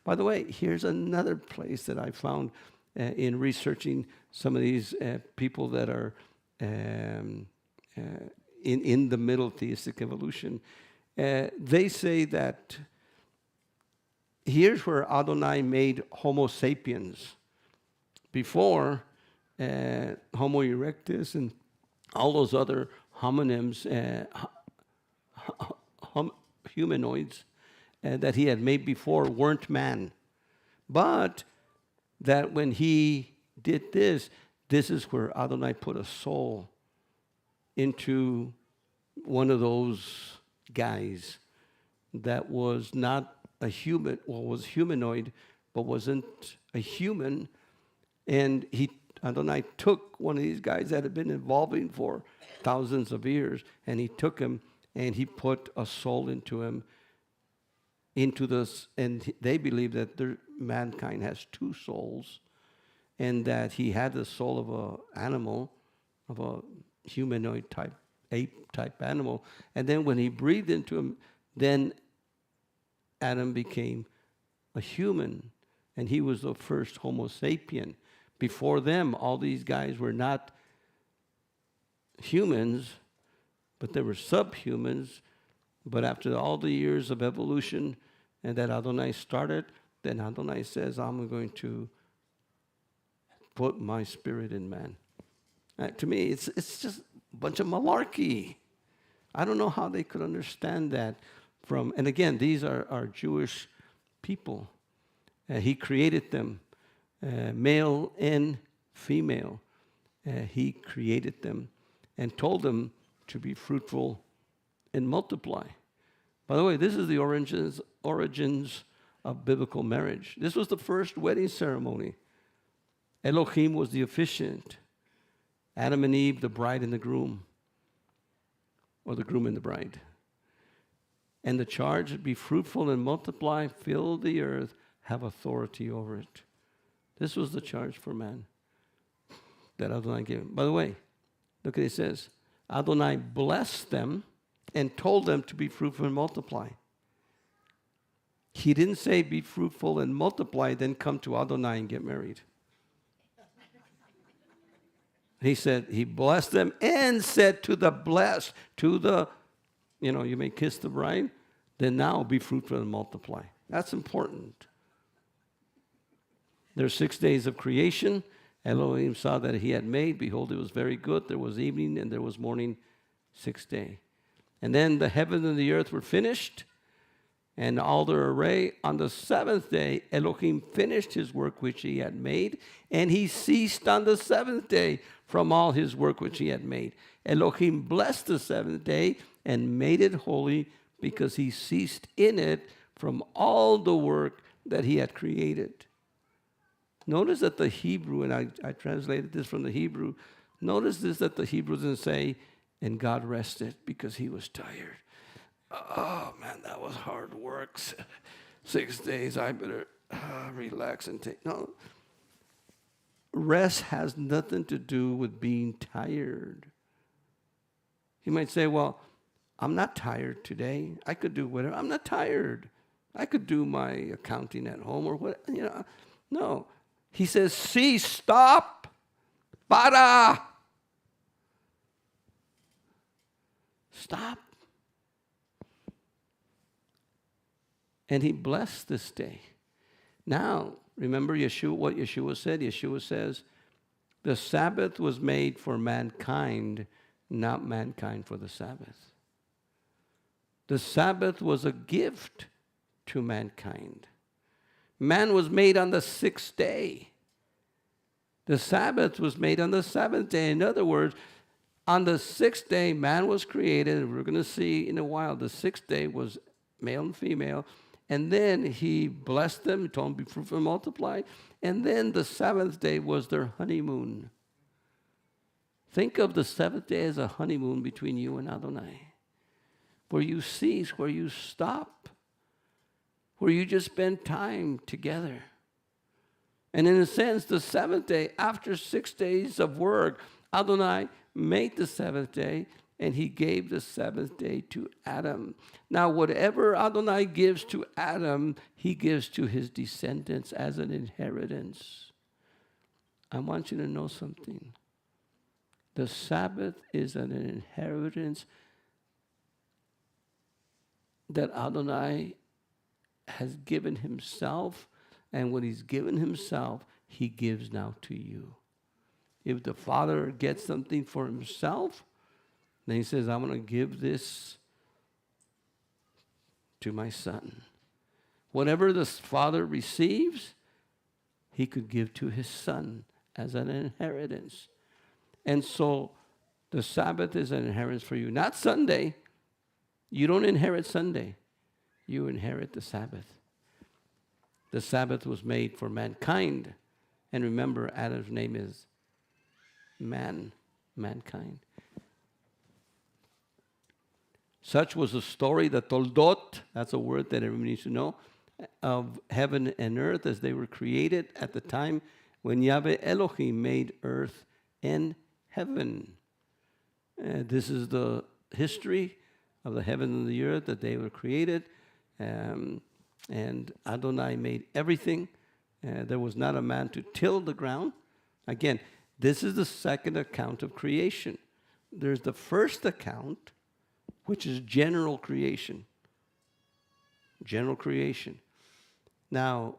By the way, here's another place that I found in researching some of these people that are in the middle theistic evolution. They say that here's where Adonai made Homo sapiens. Before, Homo erectus and all those other homonyms, humanoids that he had made before weren't man. But that when he did this, this is where Adonai put a soul into one of those guys that was not a human, well, was humanoid, but wasn't a human. And Adonai took one of these guys that had been evolving for thousands of years, and he took him and he put a soul into him, into this, and they believe that mankind has two souls, and that he had the soul of an animal, of a humanoid type, ape type animal. And then when he breathed into him, then Adam became a human, and he was the first Homo sapien. Before them, all these guys were not humans, but they were subhumans. But after all the years of evolution and that Adonai started, then Adonai says, I'm going to put my spirit in man. To me, it's just a bunch of malarkey. I don't know how they could understand that from, and again, these are Jewish people. He created them, male and female. He created them and told them to be fruitful and multiply. By the way, this is the origins of biblical marriage. This was the first wedding ceremony. Elohim was the officiant. Adam and Eve, the bride and the groom, or the groom and the bride. And the charge, be fruitful and multiply, fill the earth, have authority over it. This was the charge for man that Adonai gave him. By the way, look what it says. Adonai blessed them and told them to be fruitful and multiply. He didn't say be fruitful and multiply, then come to Adonai and get married. He said, he blessed them and said to the blessed, to the, you may kiss the bride, then now be fruitful and multiply. That's important. There's 6 days of creation. Elohim saw that he had made. Behold, it was very good. There was evening and there was morning, 6th day. And then the heaven and the earth were finished, and all their array. On the 7th day, Elohim finished his work which he had made, and he ceased on the 7th day from all his work which he had made. Elohim blessed the 7th day and made it holy, because he ceased in it from all the work that he had created. Notice that the Hebrew, and I translated this from the Hebrew, notice this, that the Hebrew doesn't say, and God rested because he was tired. Oh, man, that was hard work. 6 days, I better relax and take. No. Rest has nothing to do with being tired. You might say, well, I'm not tired today. I could do whatever. I'm not tired. I could do my accounting at home or what, No. He says, cease, stop, para. Stop. And he blessed this day. Now, remember what Yeshua said? Yeshua says, the Sabbath was made for mankind, not mankind for the Sabbath. The Sabbath was a gift to mankind. Man was made on the 6th day. The Sabbath was made on the 7th day. In other words, on the 6th day, man was created, and we're going to see in a while, the 6th day was male and female, and then he blessed them, he told them, be fruitful and multiply, and then the 7th day was their honeymoon. Think of the 7th day as a honeymoon between you and Adonai, where you cease, where you stop, where you just spend time together. And in a sense, the 7th day, after 6 days of work, Adonai made the 7th day, and he gave the 7th day to Adam. Now, whatever Adonai gives to Adam, he gives to his descendants as an inheritance. I want you to know something. The Sabbath is an inheritance that Adonai has given himself, and what he's given himself, he gives now to you. If the Father gets something for himself, then he says, I'm going to give this to my Son. Whatever the Father receives, he could give to his Son as an inheritance. And so the Sabbath is an inheritance for you. Not Sunday. You don't inherit Sunday. You inherit the Sabbath. The Sabbath was made for mankind. And remember, Adam's name is mankind. Such was the story, the toldot, that's a word that everyone needs to know, of heaven and earth as they were created at the time when Yahweh Elohim made earth and heaven. This is the history of the heaven and the earth, that they were created. And Adonai made everything. There was not a man to till the ground. Again, this is the second account of creation. There's the first account, which is general creation. General creation. Now,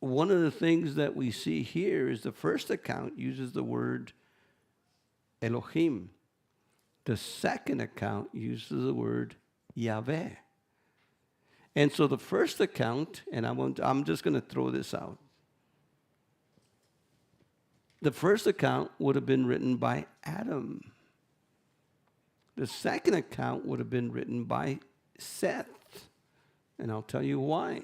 one of the things that we see here is the first account uses the word Elohim. The second account uses the word Yahweh. And so the first account, and I'm just going to throw this out. The first account would have been written by Adam. The second account would have been written by Seth. And I'll tell you why.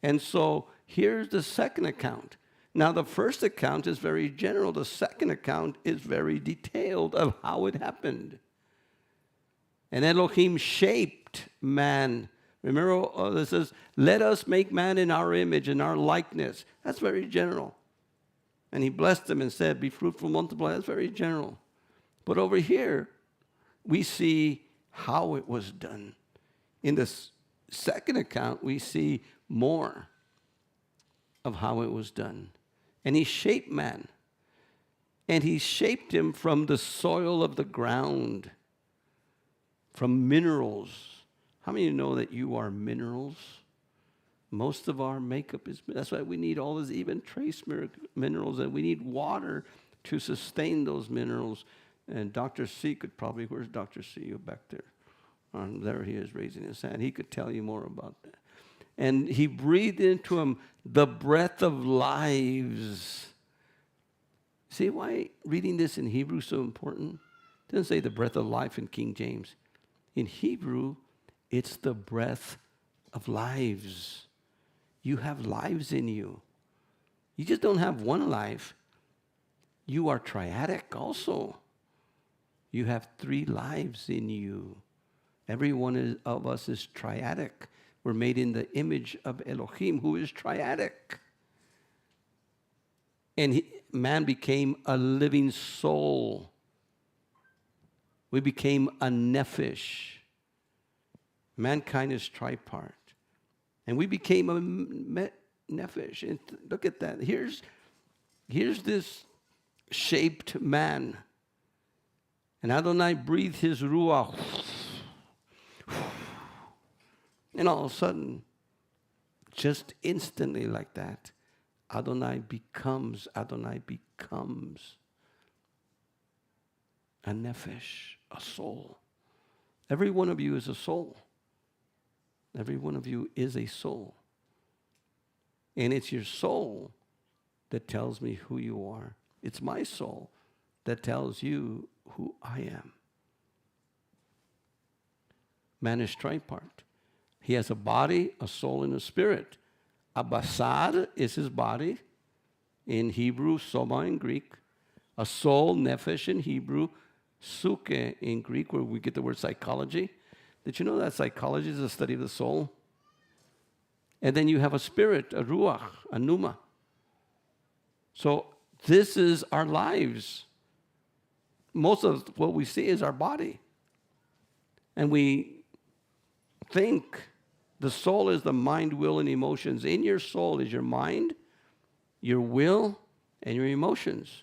And so here's the second account. Now, the first account is very general. The second account is very detailed of how it happened. And Elohim shaped man. Remember, this says, let us make man in our image, in our likeness. That's very general. And he blessed them and said, be fruitful, multiply. That's very general. But over here, we see how it was done. In the second account, we see more of how it was done. And he shaped man. And he shaped him from the soil of the ground, from minerals. How many of you know that you are minerals? Most of our makeup is, that's why we need all those even trace minerals, and we need water to sustain those minerals. And Dr. C could probably, where's Dr. C? You back there. There he is raising his hand. He could tell you more about that. And he breathed into him the breath of lives. See why reading this in Hebrew is so important? It doesn't say the breath of life in King James. In Hebrew, it's the breath of lives. You have lives in you. You just don't have one life. You are triadic also. You have 3 lives in you. Every one of us is triadic. We're made in the image of Elohim, who is triadic. And man became a living soul. We became a nephesh. Mankind is tripart. And we became a nephesh. And look at that. Here's this shaped man. And Adonai breathed his ruach. And all of a sudden, just instantly like that, Adonai becomes a nephesh, a soul. Every one of you is a soul. Every one of you is a soul. And it's your soul that tells me who you are. It's my soul that tells you who I am. Man is tripart. He has a body, a soul, and a spirit. A basar is his body. In Hebrew, soma in Greek. A soul, nephesh in Hebrew. Suke in Greek, where we get the word psychology. Did you know that psychology is the study of the soul? And then you have a spirit, a ruach, a pneuma. So this is our lives. Most of what we see is our body. And we think the soul is the mind, will, and emotions. In your soul is your mind, your will, and your emotions.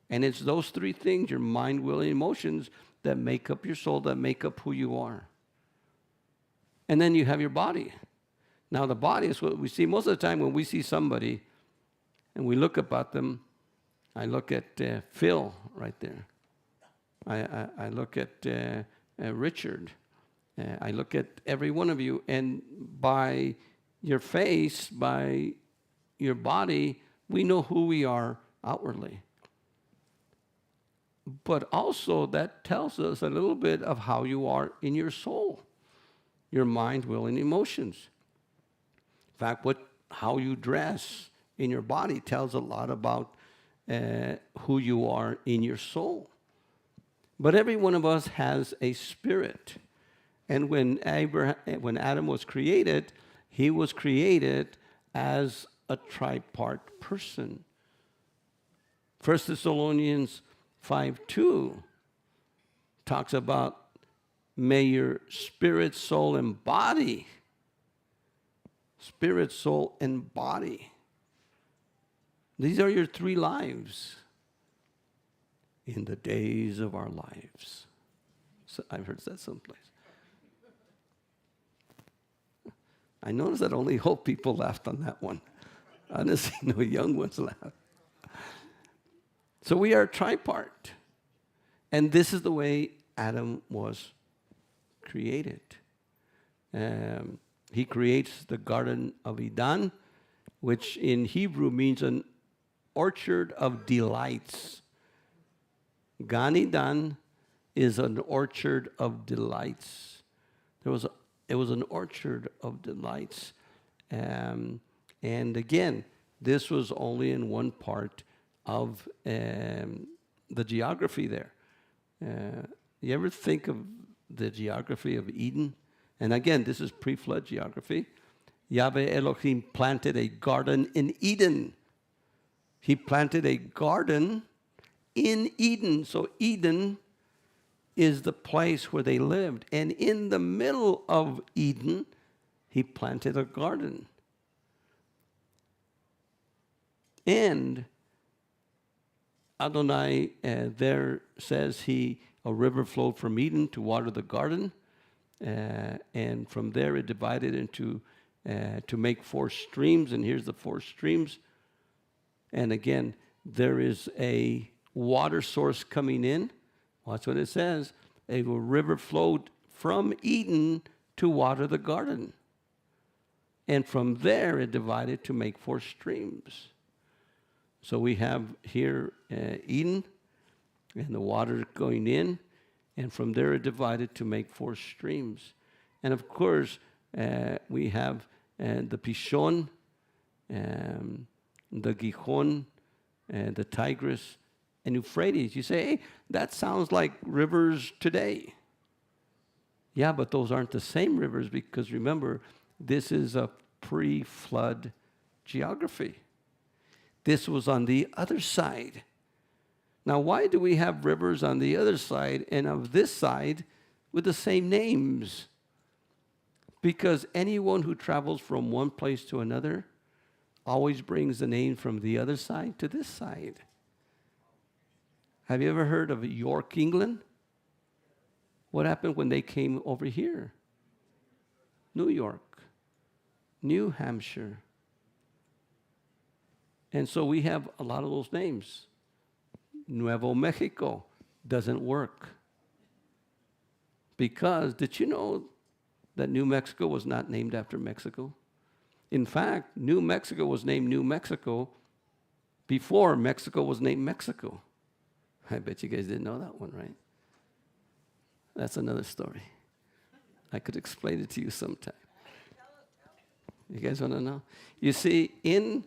And it's those three things, your mind, will, and emotions, that make up your soul, that make up who you are. And then you have your body. Now, the body is what we see. Most of the time when we see somebody and we look about them, I look at Phil right there. I look at Richard. I look at every one of you, and by your face, by your body, we know who we are outwardly. But also that tells us a little bit of how you are in your soul, your mind, will, and emotions. In fact, how you dress in your body tells a lot about who you are in your soul. But every one of us has a spirit. And when Adam was created, he was created as a tripart person. 1 Thessalonians 5:2 talks about, may your spirit, soul, and body, spirit, soul, and body. These are your three lives in the days of our lives. So I've heard that someplace. I noticed that only old people laughed on that one. I didn't see no young ones laugh. So we are tripart. And this is the way Adam was created. He creates the Garden of Eden, which in Hebrew means an orchard of delights. Gan Eden is an orchard of delights. It was an orchard of delights. And again, this was only in one part of the geography there. You ever think of the geography of Eden? And again, this is pre-flood geography. Yahweh Elohim planted a garden in Eden. He planted a garden in Eden. So Eden is the place where they lived. And in the middle of Eden, he planted a garden. And Adonai there says a river flowed from Eden to water the garden. And from there it divided into, to make 4 streams. And here's the 4 streams. And again, there is a water source coming in. Watch what it says. A river flowed from Eden to water the garden. And from there it divided to make 4 streams. So we have here Eden and the water going in. And from there it divided to make 4 streams. And of course, we have the Pishon, the Gihon, the Tigris, and Euphrates. You say, hey, that sounds like rivers today. Yeah, but those aren't the same rivers because remember, this is a pre-flood geography. This was on the other side. Now, why do we have rivers on the other side and of this side with the same names? Because anyone who travels from one place to another always brings the name from the other side to this side. Have you ever heard of York, England? What happened when they came over here? New York, New Hampshire. And so we have a lot of those names. Nuevo Mexico doesn't work. Because did you know that New Mexico was not named after Mexico? In fact, New Mexico was named New Mexico before Mexico was named Mexico. I bet you guys didn't know that one, right? That's another story. I could explain it to you sometime. You guys want to know? You see, in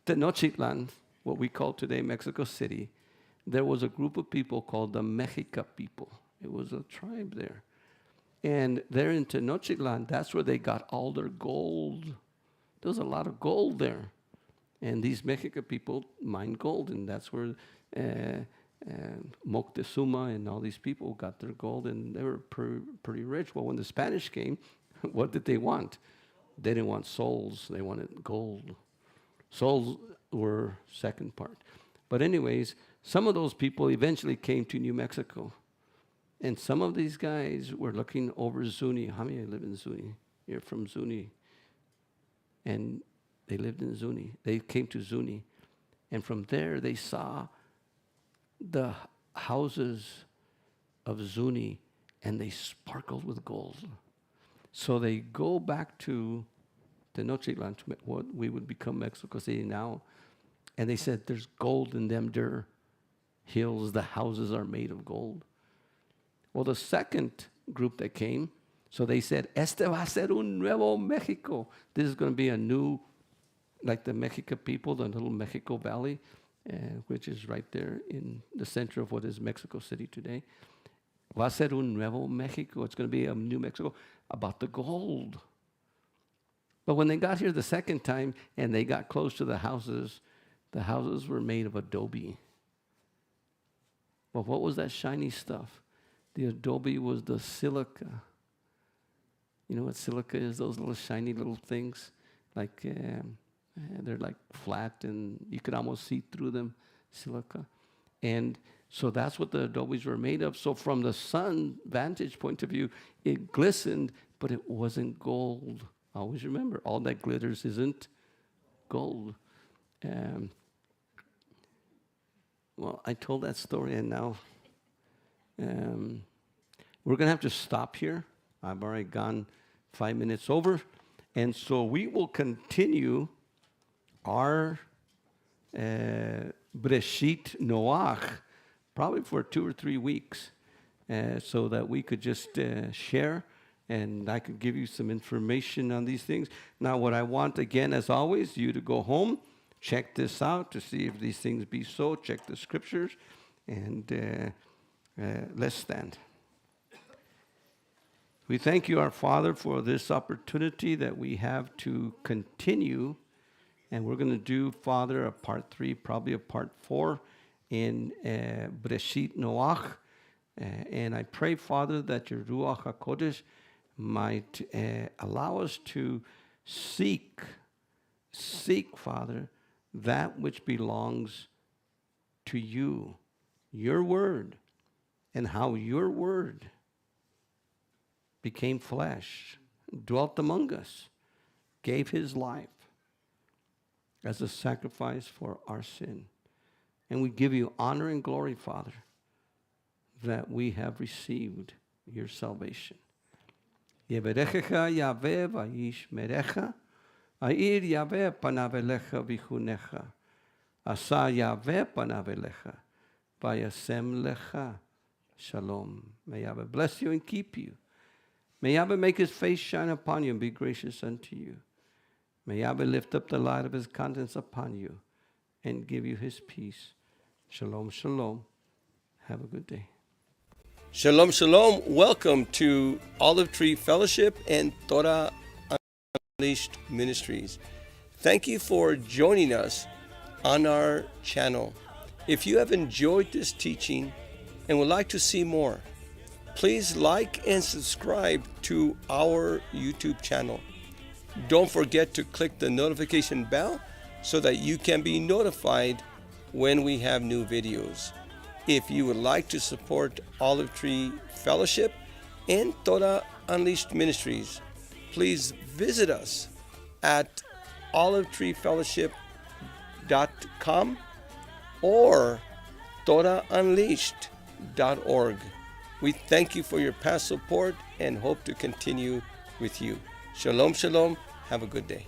Tenochtitlan, what we call today Mexico City, there was a group of people called the Mexica people. It was a tribe there. And there in Tenochtitlan, that's where they got all their gold. There was a lot of gold there. And these Mexica people mined gold, and that's where Moctezuma and all these people got their gold, and they were pretty rich. Well, when the Spanish came, what did they want? They didn't want souls. They wanted gold. Souls were second part. But anyways, some of those people eventually came to New Mexico. And some of these guys were looking over Zuni. How many live in Zuni? You're from Zuni. And they lived in Zuni. They came to Zuni. And from there, they saw the houses of Zuni, and they sparkled with gold. So they go back to Tenochtitlan, what we would become Mexico City now, and they said, there's gold in them der hills. The houses are made of gold. Well, the second group that came, so they said, este va a ser un nuevo Mexico. This is going to be a new, like the Mexico people, the little Mexico Valley, which is right there in the center of what is Mexico City today. Va a ser un nuevo Mexico. It's going to be a new Mexico about the gold. But when they got here the second time and they got close to the houses were made of adobe. Well, what was that shiny stuff? The adobe was the silica. You know what silica is? Those little shiny little things. Like, they're like flat and you could almost see through them, silica. And so that's what the adobes were made of. So from the sun vantage point of view, it glistened, but it wasn't gold. Always remember, all that glitters isn't gold. Well, I told that story, and now we're going to have to stop here. I've already gone 5 minutes over. And so we will continue our Breshit Noach probably for 2 or 3 weeks so that we could just share and I could give you some information on these things. Now, what I want, again, as always, you to go home, check this out to see if these things be so, check the scriptures, and let's stand. We thank you, our Father, for this opportunity that we have to continue, and we're going to do, Father, a part 3, probably a part 4 in Breshit Noach, and I pray, Father, that your Ruach HaKodesh might allow us to seek, Father, that which belongs to you, your word, and how your word became flesh, dwelt among us, gave his life as a sacrifice for our sin. And we give you honor and glory, Father, that we have received your salvation. Yeberechecha Yahweh vayishmerecha, Air Yahweh panav elecha vichunecha, Asa Yahweh panav elecha, vayasem lecha shalom. May Yahweh bless you and keep you. May Yahweh make his face shine upon you and be gracious unto you. May Yahweh lift up the light of his countenance upon you and give you his peace. Shalom, shalom. Have a good day. Shalom, shalom. Welcome to Olive Tree Fellowship and Torah Unleashed Ministries. Thank you for joining us on our channel. If you have enjoyed this teaching and would like to see more, please like and subscribe to our YouTube channel. Don't forget to click the notification bell so that you can be notified when we have new videos. If you would like to support Olive Tree Fellowship and Torah Unleashed Ministries, please visit us at olivetreefellowship.com or torahunleashed.org. We thank you for your past support and hope to continue with you. Shalom, shalom. Have a good day.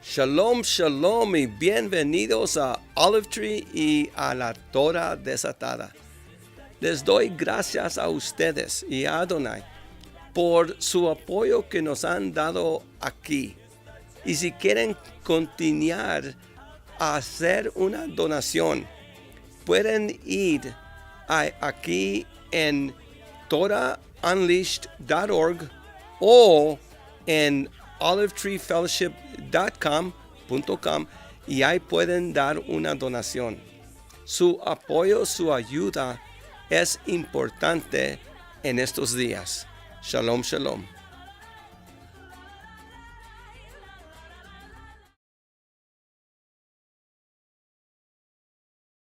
Shalom, shalom y bienvenidos a Olive Tree y a la Torah desatada. Les doy gracias a ustedes y a Adonai por su apoyo que nos han dado aquí. Y si quieren continuar a hacer una donación, pueden ir aquí en torahunleashed.org o en olivetreefellowship.com y ahí pueden dar una donación. Su apoyo, su ayuda es importante en estos días. Shalom, shalom.